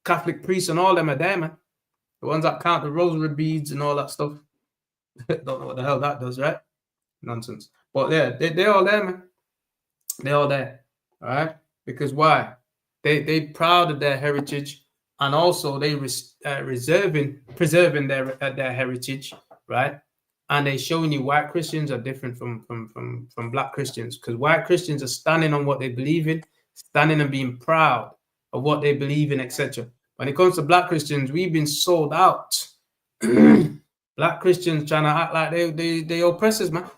Speaker 4: Catholic priests and all them are there, man. The ones that count the rosary beads and all that stuff. Don't know what the hell that does, right? Nonsense. But yeah, they're all there, man. They're all there, all right? Because why? They proud of their heritage. And also they preserving their heritage, right? And they showing you white Christians are different from black Christians, because white Christians are standing on what they believe in, standing and being proud of what they believe in, etc. When it comes to black Christians, we've been sold out. Black Christians trying to act like they oppressors, man.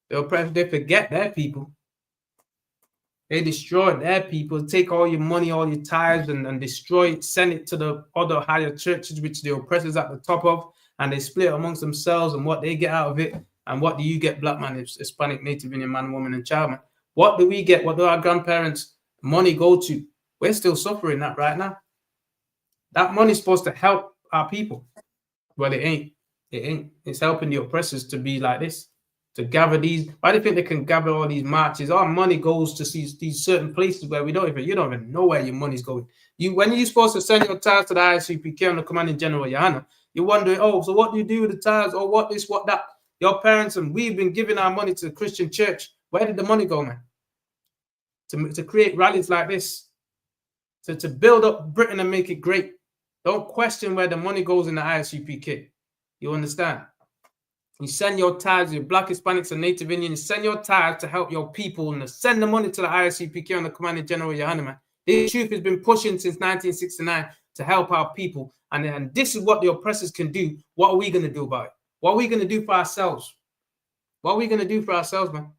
Speaker 4: They forget their people. They destroy their people, take all your money, all your tithes, and destroy it, send it to the other higher churches, which the oppressors at the top of, and they split amongst themselves and what they get out of it. And what do you get, black man, Hispanic, Native Indian man, woman, and child, man? What do we get? What do our grandparents' money go to? We're still suffering that right now. That money's supposed to help our people. Well, it ain't. It ain't. It's helping the oppressors to be like this. To gather these, why do you think they can gather all these marches? Our money goes to these certain places where you don't even know where your money's going. When you're supposed to send your tithes to the ISUPK and the Commanding General Johanna, you're wondering, oh, so what do you do with the tithes? Or what this, what that? Your parents and we've been giving our money to the Christian church. Where did the money go, man? To create rallies like this, to build up Britain and make it great. Don't question where the money goes in the ISUPK. You understand? You send your tithes, your black, Hispanics, and Native Indians, send your tithes to help your people and send the money to the ISUPK and the Commanding General Johanna, man. This truth has been pushing since 1969 to help our people. And this is what the oppressors can do. What are we going to do about it? What are we going to do for ourselves? What are we going to do for ourselves, man?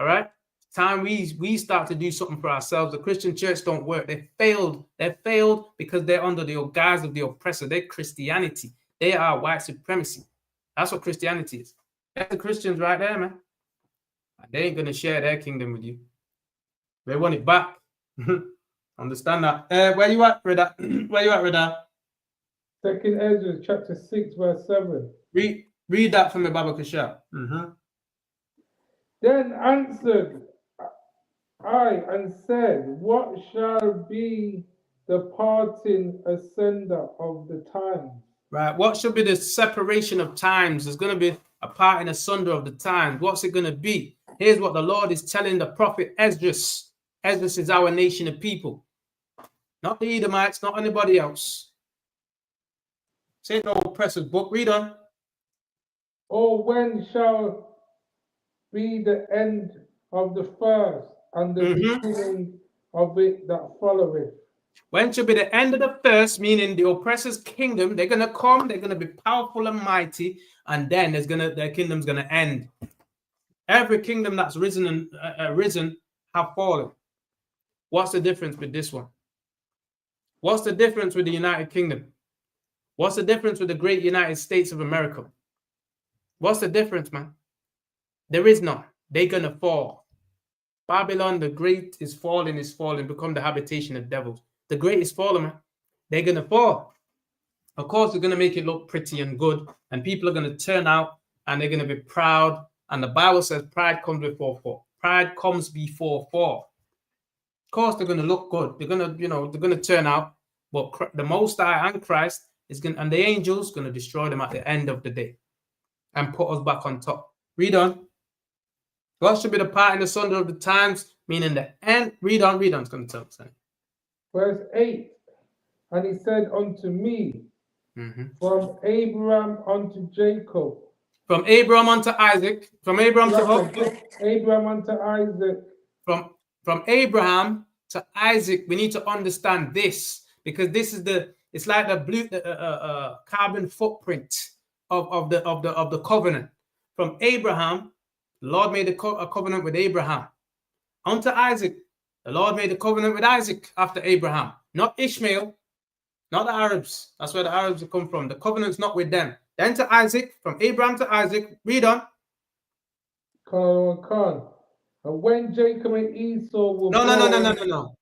Speaker 4: All right? It's time we start to do something for ourselves. The Christian church don't work. They failed. They failed because they're under the guise of the oppressor. They're Christianity. They are white supremacy. That's what Christianity is. That's the Christians right there, man. They ain't going to share their kingdom with you. They want it back. Understand that. Where you at, Reda? Where you at, Reda?
Speaker 16: 2nd Ezra, chapter 6, verse 7.
Speaker 4: Read that from the Baba Kasha.
Speaker 16: Then answered I and said, what shall be the parting asunder of the times?
Speaker 4: Right. What should be the separation of times? There's going to be a parting asunder of the times. What's it going to be? Here's what the Lord is telling the prophet Esdras. Esdras is our nation of people. Not the Edomites, not anybody else. This ain't no oppressor's book. Read on.
Speaker 16: Or when shall be the end of the first and the beginning of it that followeth?
Speaker 4: When shall be the end of the first, meaning the oppressor's kingdom? They're going to come, they're going to be powerful and mighty, and then their kingdom's going to end. Every kingdom that's risen have fallen. What's the difference with this one? What's the difference with the United Kingdom? What's the difference with the great United States of America? What's the difference, man? There is none. They're going to fall. Babylon, the great, is falling, become the habitation of devils. The great is falling, man. They're going to fall. Of course, they're going to make it look pretty and good, and people are going to turn out, and they're going to be proud. And the Bible says pride comes before fall. Pride comes before fall. Of course, they're going to look good. They're going to, they're going to turn out. But the Most High and Christ is going, and the angels going to destroy them at the end of the day, and put us back on top. Read on. God should be the part in the sunder of the times, meaning the end. Read on. It's going to tell us.
Speaker 16: Verse 8. And he said unto me, from Abraham unto Jacob.
Speaker 4: From Abraham unto Isaac. From Abraham to
Speaker 16: Abraham unto Isaac.
Speaker 4: From Abraham to Isaac, we need to understand this, because this is it's like the carbon footprint of the covenant. From Abraham, the Lord made a covenant with Abraham. Unto Isaac, the Lord made a covenant with Isaac after Abraham, not Ishmael, not the Arabs. That's where the Arabs come from. The covenant's not with them. Then to Isaac, from Abraham to Isaac. Read on.
Speaker 16: And when Jacob and Esau were
Speaker 4: No.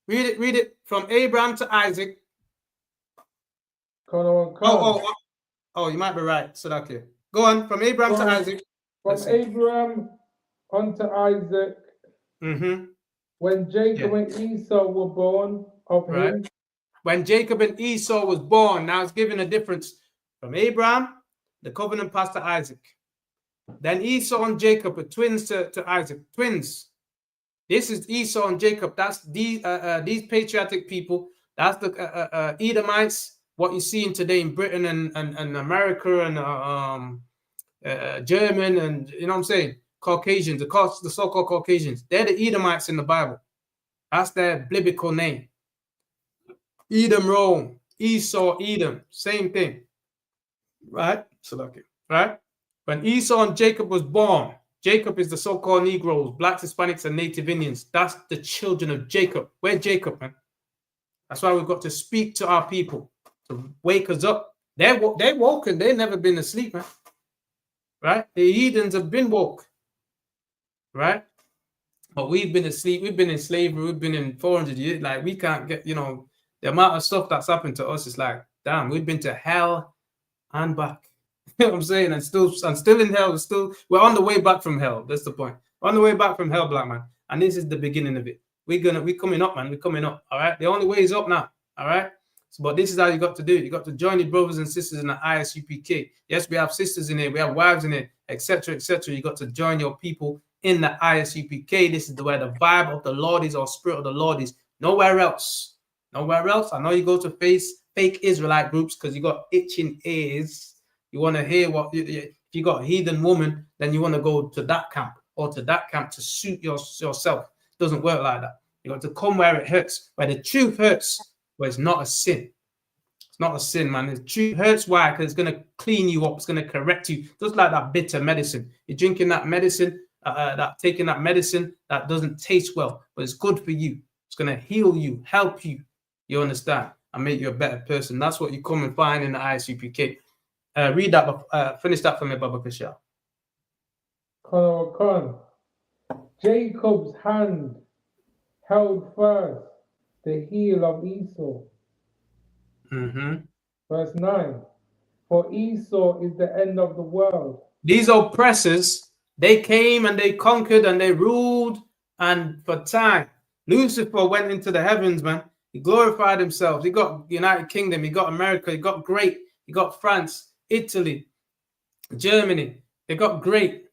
Speaker 4: Read it. From Abraham to Isaac. Oh, you might be right. So that's clear. Go on. From Abraham to Isaac.
Speaker 16: From Abraham unto Isaac. When Jacob and Esau were born of him.
Speaker 4: When Jacob and Esau was born, now it's giving a difference. From Abraham, the covenant passed to Isaac. Then Esau and Jacob are twins to Isaac. Twins. This is Esau and Jacob. That's these patriotic people. That's the Edomites. What you're seeing today in Britain and America and German and, you know what I'm saying, Caucasians, the so-called Caucasians. They're the Edomites in the Bible. That's their biblical name. Edom, Rome, Esau, Edom, same thing, right? Right? When Esau and Jacob was born, Jacob is the so-called Negroes, blacks, Hispanics, and Native Indians. That's the children of Jacob. We're Jacob, man. That's why we've got to speak to our people to wake us up. They're woken. They've never been asleep, man. Right? The heathens have been woke, right? But we've been asleep. We've been in slavery. We've been in 400 years. Like, we can't get, the amount of stuff that's happened to us is like, damn, we've been to hell and back. You know what I'm saying? And still in hell. We're on the way back from hell. That's the point. We're on the way back from hell, black man. And this is the beginning of it. We're coming up, man. We're coming up. All right. The only way is up now. All right. But this is how you got to do it. You got to join your brothers and sisters in the ISUPK. Yes, we have sisters in here. We have wives in here, etc., etc. You got to join your people in the ISUPK. This is where the vibe of the Lord is, or spirit of the Lord is. Nowhere else. Nowhere else. I know you go to fake Israelite groups because you got itching ears. You want to hear if you got a heathen woman, then you want to go to that camp or to that camp to suit yourself. It doesn't work like that. You got to come where it hurts, where the truth hurts, where it's not a sin. It's not a sin, man. The truth hurts. Why? Because it's going to clean you up. It's going to correct you. Just like that bitter medicine. You're drinking that medicine, taking that medicine that doesn't taste well, but it's good for you. It's going to heal you, help you. You understand? And make you a better person. That's what you come and find in the ISUPK. Read that. Finish that for me, Baba Kishal.
Speaker 16: Jacob's hand held first the heel of Esau. Verse 9. For Esau is the end of the world.
Speaker 4: These oppressors, they came and they conquered and they ruled, and for time. Lucifer went into the heavens, man. He glorified himself. He got United Kingdom. He got America. He got great. He got France, Italy, Germany. They got great.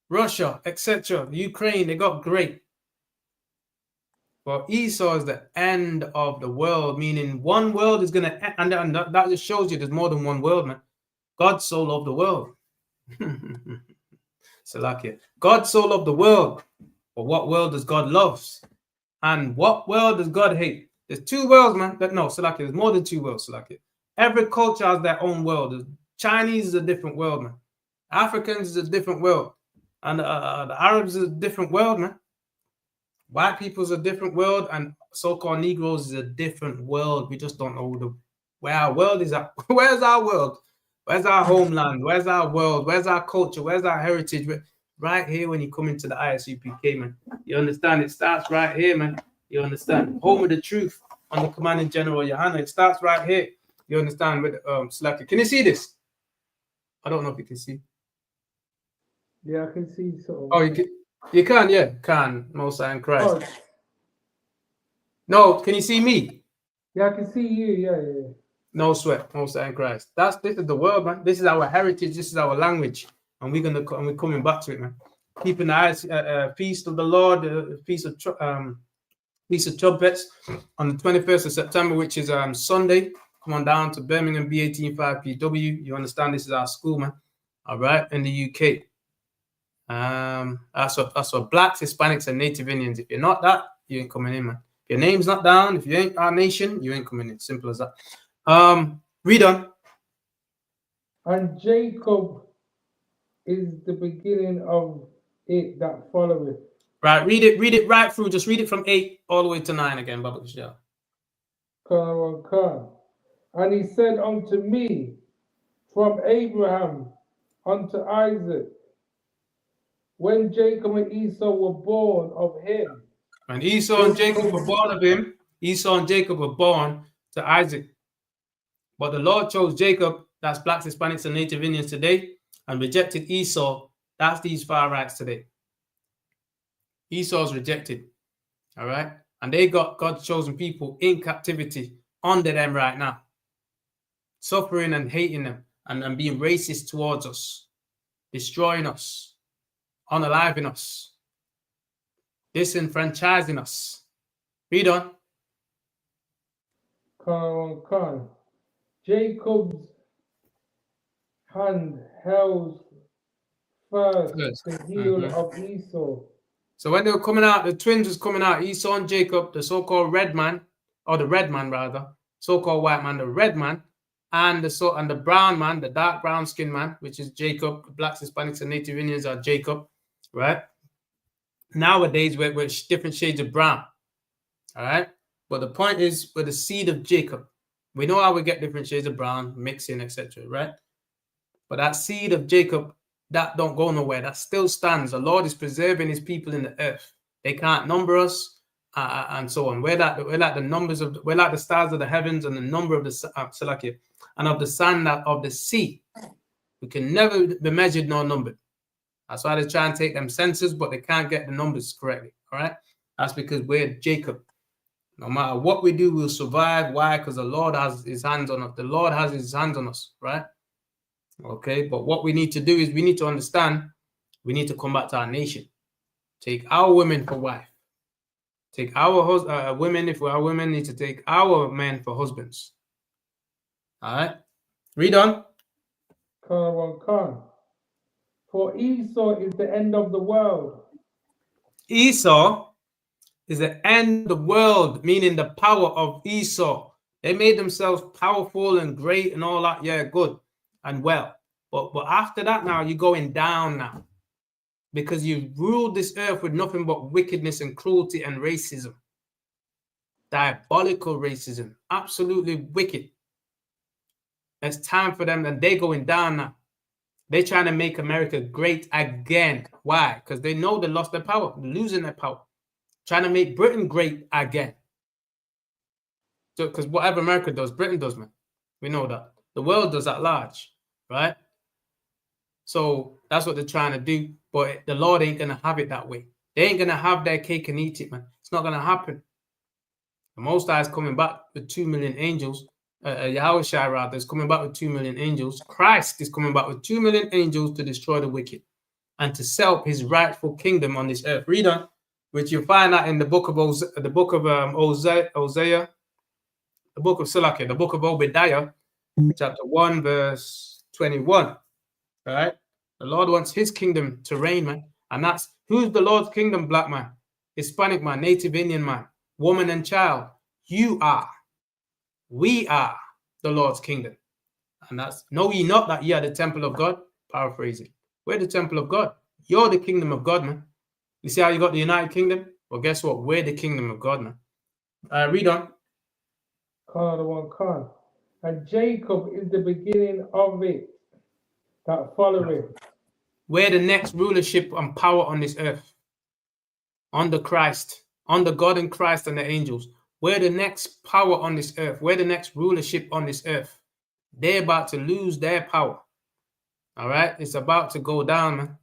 Speaker 4: Russia, etc. Ukraine, they got great. But Esau is the end of the world, meaning one world is going to end. And that just shows you there's more than one world, man. God so loved the world. Salakia. God so loved the world. But what world does God love? And what world does God hate? There's two worlds, man. No, Salakia, there's more than two worlds, Salakia. Every culture has their own world. The Chinese is a different world, man. Africans is a different world. And the Arabs is a different world, man. White people is a different world, and so-called Negroes is a different world. We just don't know where our world is at. Where's our world? Where's our homeland? Where's our world? Where's our culture? Where's our heritage? Right here when you come into the ISUPK, man. You understand? It starts right here, man. You understand? Home of the truth on the commanding general Johanna. It starts right here. You understand? With Slacker. Can you see this? I don't know if you can see.
Speaker 16: Yeah, I can see so.
Speaker 4: Oh, you can. You can, yeah, can. Most High in Christ. Oh. No, can you see me?
Speaker 16: Yeah, I can see you. Yeah.
Speaker 4: No sweat, Most High in Christ. This is the world, man. This is our heritage. This is our language, and we're coming back to it, man. Keeping the eyes, feast of the Lord, feast of trumpets on the 21st of September, which is Sunday. Come on down to Birmingham B185 PW. You understand? This is our school, man. All right, in the UK. That's for blacks, Hispanics, and Native Indians. If you're not that, you ain't coming in, man. If your name's not down, if you ain't our nation, you ain't coming in. Simple as that. Read on.
Speaker 16: And Jacob is the beginning of it that followeth.
Speaker 4: Right, read it right through. Just read it from 8 all the way to 9 again, Baba Kishal.
Speaker 16: And he said unto me, from Abraham unto Isaac, when Jacob and Esau were born of him.
Speaker 4: When Esau and Jacob were born of him, Esau and Jacob were born to Isaac. But the Lord chose Jacob, that's blacks, Hispanics, and Native Indians today, and rejected Esau, that's these far rights today. Esau's rejected, all right? And they got God's chosen people in captivity under them right now, suffering and hating them and being racist towards us, destroying us, unaliving us, disenfranchising us. Read on.
Speaker 16: Jacob's hand held first the heel of Esau.
Speaker 4: So when they were coming out, the twins was coming out, Esau and Jacob, the so-called red man, or the red man rather, so-called white man, the red man, and the brown man, the dark brown skin man, which is Jacob. Blacks, Hispanics, and Native Indians are Jacob, right? Nowadays we're different shades of brown, all right? But the point is, we're the seed of Jacob. We know how we get different shades of brown, mixing, etc., right? But that seed of Jacob, that don't go nowhere. That still stands. The Lord is preserving his people in the earth. They can't number us, and so on. We're like the stars of the heavens and the number of the and of the sand of the sea. We can never be measured nor numbered. That's why they try and take them census, but they can't get the numbers correctly. All right, that's because we're Jacob. No matter what we do, we'll survive. Why? Because the Lord has his hands on us. The Lord has his hands on us, right? Okay, but what we need to do is we need to understand, we need to come back to our nation. Take our women for wife. Take our women, if we are women, need to take our men for husbands. All right, read on.
Speaker 16: For Esau is the end of the world.
Speaker 4: Esau is the end of the world, meaning the power of Esau. They made themselves powerful and great and all that. Yeah, good and well. But after that now, you're going down now. Because you've ruled this earth with nothing but wickedness and cruelty and racism. Diabolical racism. Absolutely wicked. It's time for them, and they're going down now. They're trying to make America great again. Why? Because they know they lost their power, losing their power. Trying to make Britain great again. So, because whatever America does, Britain does, man. We know that. The world does at large, right? So that's what they're trying to do. But the Lord ain't going to have it that way. They ain't going to have their cake and eat it, man. It's not going to happen. The Most High is coming back with 2 million angels. Yahweh Shai rather is coming back with 2 million angels. Christ is coming back with 2 million angels to destroy the wicked and to set up his rightful kingdom on this earth. Read on, which you find out in the book of Hosea, the book of Salakia, the book of Obadiah, chapter 1, verse 21. All right? The Lord wants his kingdom to reign, man. And that's, who's the Lord's kingdom, black man, Hispanic man, Native Indian man, woman and child? You are. We are the Lord's kingdom. And that's, know ye not that ye are the temple of God? Paraphrasing. We're the temple of God. You're the kingdom of God, man. You see how you got the United Kingdom? Well, guess what? We're the kingdom of God, man. Read on.
Speaker 16: And Jacob is the beginning of it that followeth.
Speaker 4: We're the next rulership and power on this earth. Under Christ, under God and Christ and the angels. We're the next power on this earth. We're the next rulership on this earth. They're about to lose their power. All right? It's about to go down, man.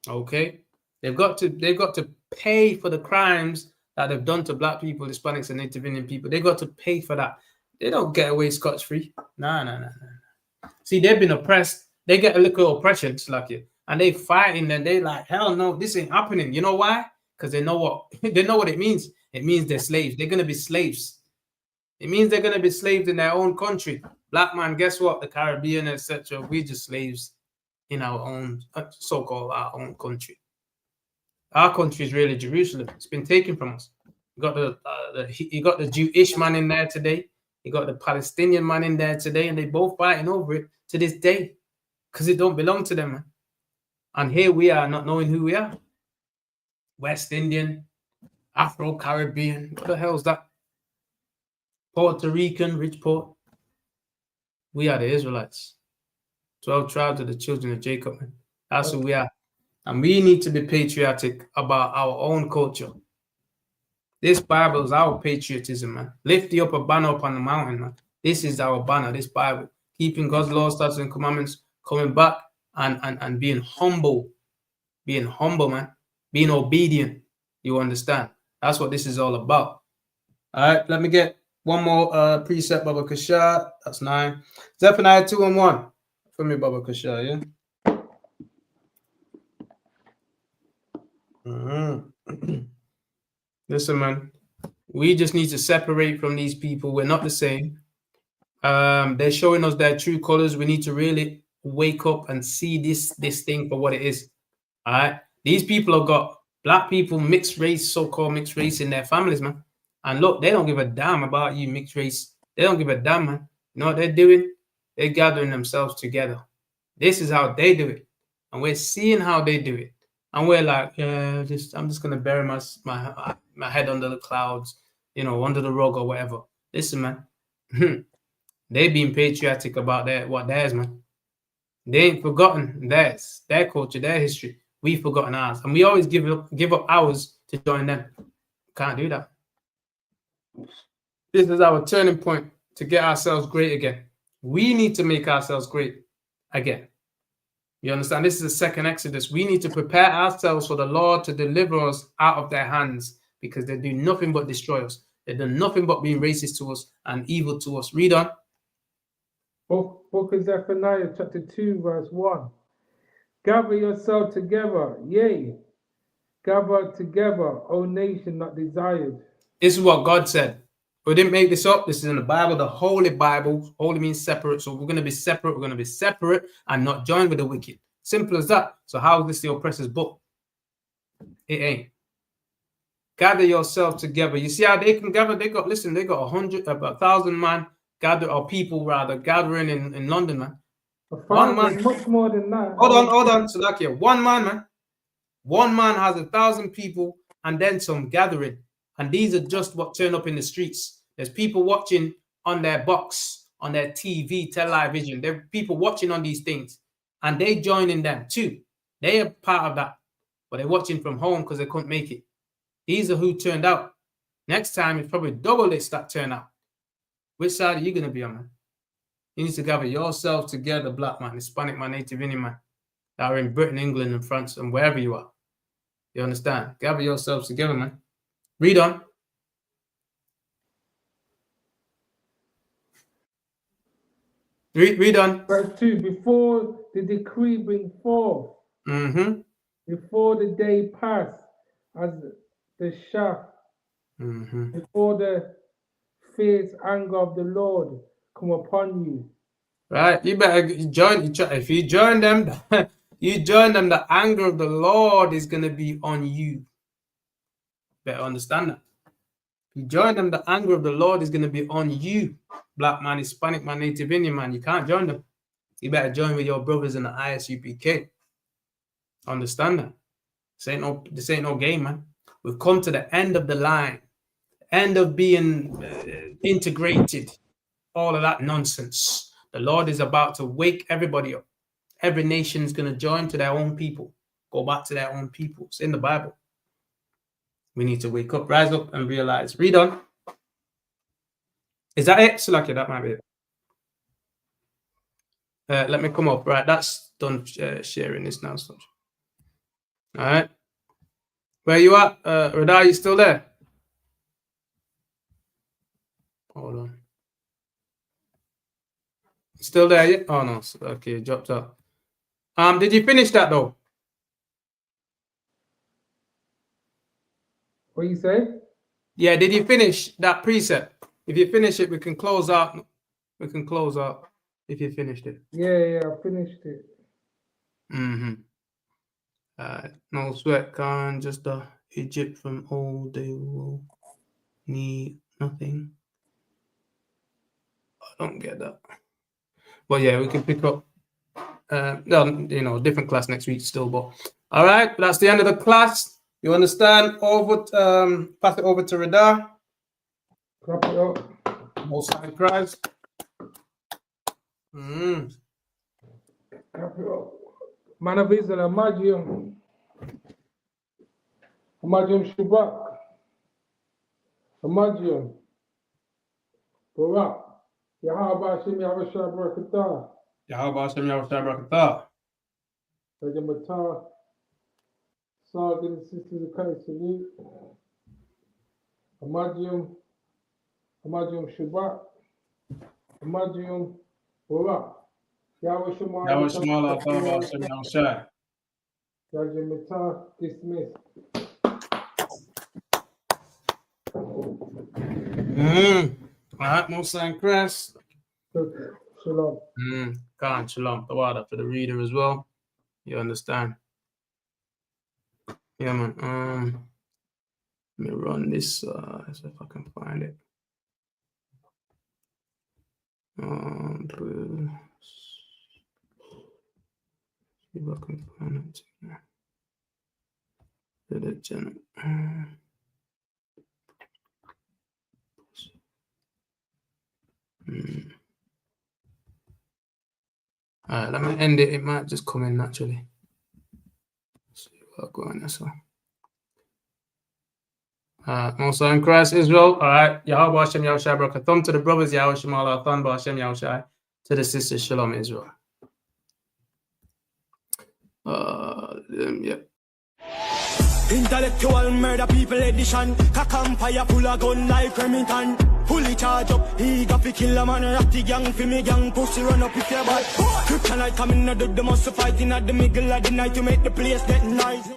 Speaker 4: Okay? They've got to pay for the crimes that they've done to black people, Hispanics, and Native Indian people. They got to pay for that. They don't get away scotch-free. No. See, they've been oppressed. They get a little oppression, like it, and they fighting, and they like, hell no, this ain't happening. You know why? Because they know what it means. It means they're slaves. They're gonna be slaves. It means they're gonna be slaves in their own country. Black man, guess what? The Caribbean, etc. We just slaves in our own so-called our own country. Our country is really Jerusalem. It's been taken from us. You got the Jewish man in there today. You got the Palestinian man in there today, and they both fighting over it to this day because it don't belong to them, man. And here we are not knowing who we are. West Indian, Afro-Caribbean. What the hell is that? Puerto Rican, rich port. We are the Israelites. 12 tribes of the children of Jacob, man. That's who we are. And we need to be patriotic about our own culture. This Bible is our patriotism, man. Lift the upper banner up on the mountain, man. This is our banner, this Bible. Keeping God's laws, statutes, and commandments, coming back and being humble. Being humble, man. Being obedient. You understand? That's what this is all about. All right, let me get one more precept, Baba Kashar. That's 9. Zephaniah 2:1. For me, Baba Kashar, yeah? Listen, man, we just need to separate from these people. We're not the same. They're showing us their true colors. We need to really wake up and see this thing for what it is. All right, these people have got black people, mixed race, so-called mixed race in their families, man. And look, they don't give a damn about you, mixed race. They don't give a damn, man. You know what they're doing? They're gathering themselves together. This is how they do it, and we're seeing how they do it. And we're like, yeah, I'm just gonna bury my head under the clouds, you know, under the rug or whatever. Listen, man, they being patriotic about theirs, man. They ain't forgotten theirs, their culture, their history. We've forgotten ours, and we always give up ours to join them. Can't do that. This is our turning point to get ourselves great again. We need to make ourselves great again. You understand? This is the second Exodus. We need to prepare ourselves for the Lord to deliver us out of their hands, because they do nothing but destroy us. They do nothing but being racist to us and evil to us. Read on.
Speaker 16: Book of Zephaniah, chapter 2, verse 1. Gather yourself together, yea, gather together, O nation not desired.
Speaker 4: This is what God said. We didn't make this up. This is in the Bible, the Holy Bible. Holy means separate. So we're going to be separate. We're going to be separate and not join with the wicked. Simple as that. So how is this the oppressor's book? It ain't. Gather yourself together. You see how they can gather? They got 1,000 man gather, or people rather, gathering in London, man. One man.
Speaker 16: Much more than that.
Speaker 4: Hold on. Salakia. One man, man. One man has 1,000 people and then some gathering. And these are just what turn up in the streets. There's people watching on their box, on their TV, television. There are people watching on these things. And they join in them too. They are part of that. But they're watching from home because they couldn't make it. These are who turned out. Next time, it's probably double this that turn out. Which side are you going to be on, man? You need to gather yourself together, black man, Hispanic man, Native Indian man, that are in Britain, England, and France, and wherever you are. You understand? Gather yourselves together, man. Read on. Read on.
Speaker 16: Verse 2. Before the decree bring forth, before the day pass, as the shaft, before the fierce anger of the Lord come upon you.
Speaker 4: Right, you better join. If you join them, the anger of the Lord is going to be on you. Better understand that. If you join them, the anger of the Lord is going to be on you. Black man, Hispanic man, Native Indian man, you can't join them. You better join with your brothers in the ISUPK. Understand that? This ain't no game, man. We've come to the end of the line. End of being integrated. All of that nonsense. The Lord is about to wake everybody up. every nation's going to join to their own people, go back to their own people. It's in the Bible. We need to wake up, rise up, and realize. Read on. Is that it? Salaki, that might be it. Let me come up. Right, that's done sharing this now. So. All right. Where you at? Rada, you still there? Hold on. Still there? Yeah? Oh, no. Okay, dropped out. Did you finish that, though?
Speaker 16: What you say?
Speaker 4: Yeah, did you finish that precept? If you finish it, we can close out. We can close out if you finished it.
Speaker 16: Yeah, I finished it.
Speaker 4: No sweat, Khan. Just the Egypt from old. They will need nothing. I don't get that. But yeah, we can pick up. Different class next week still. But all right, that's the end of the class. You understand? Pass it over to Rida.
Speaker 16: Clap it up.
Speaker 4: Most High Christ.
Speaker 16: Clap it up. Man of Israel, Magium Shabbat. Magium. Barak. Yahweh Hashem Yahushua Barakatah.
Speaker 4: Yahweh Hashem Yahushua Barakatah.
Speaker 16: Rajamatah. Sergeant and Sisters of Christ, salute. Magium Shabbat. Magium Barak. Yahweh Shema
Speaker 4: Hashem Yahushua.
Speaker 16: Rajamatah, dismissed.
Speaker 4: All right, Musa and Chris.
Speaker 16: Shalom.
Speaker 4: Khan, shalom. The water for the reader as well. You understand? Yeah, man. Let me run this. See if I can find it. See if I can find it. All right, let me end it. It might just come in naturally. Let's see what's going on. So, Musa and Christ, Israel. All right, Yahweh Hashem Yahushua Barakatah to the brothers, Yahweh Shemal Athan Hashem Yahushua to the sisters, Shalom Israel. Yep.
Speaker 20: Intellectual murder people edition. Cock empire full of gun like Remington. Fully charge up, he got to kill a man. Ratty gang, for me gang, pussy run up if you're bad. Kryptonite coming, I do the most fighting at the middle of the night to make the place get nice.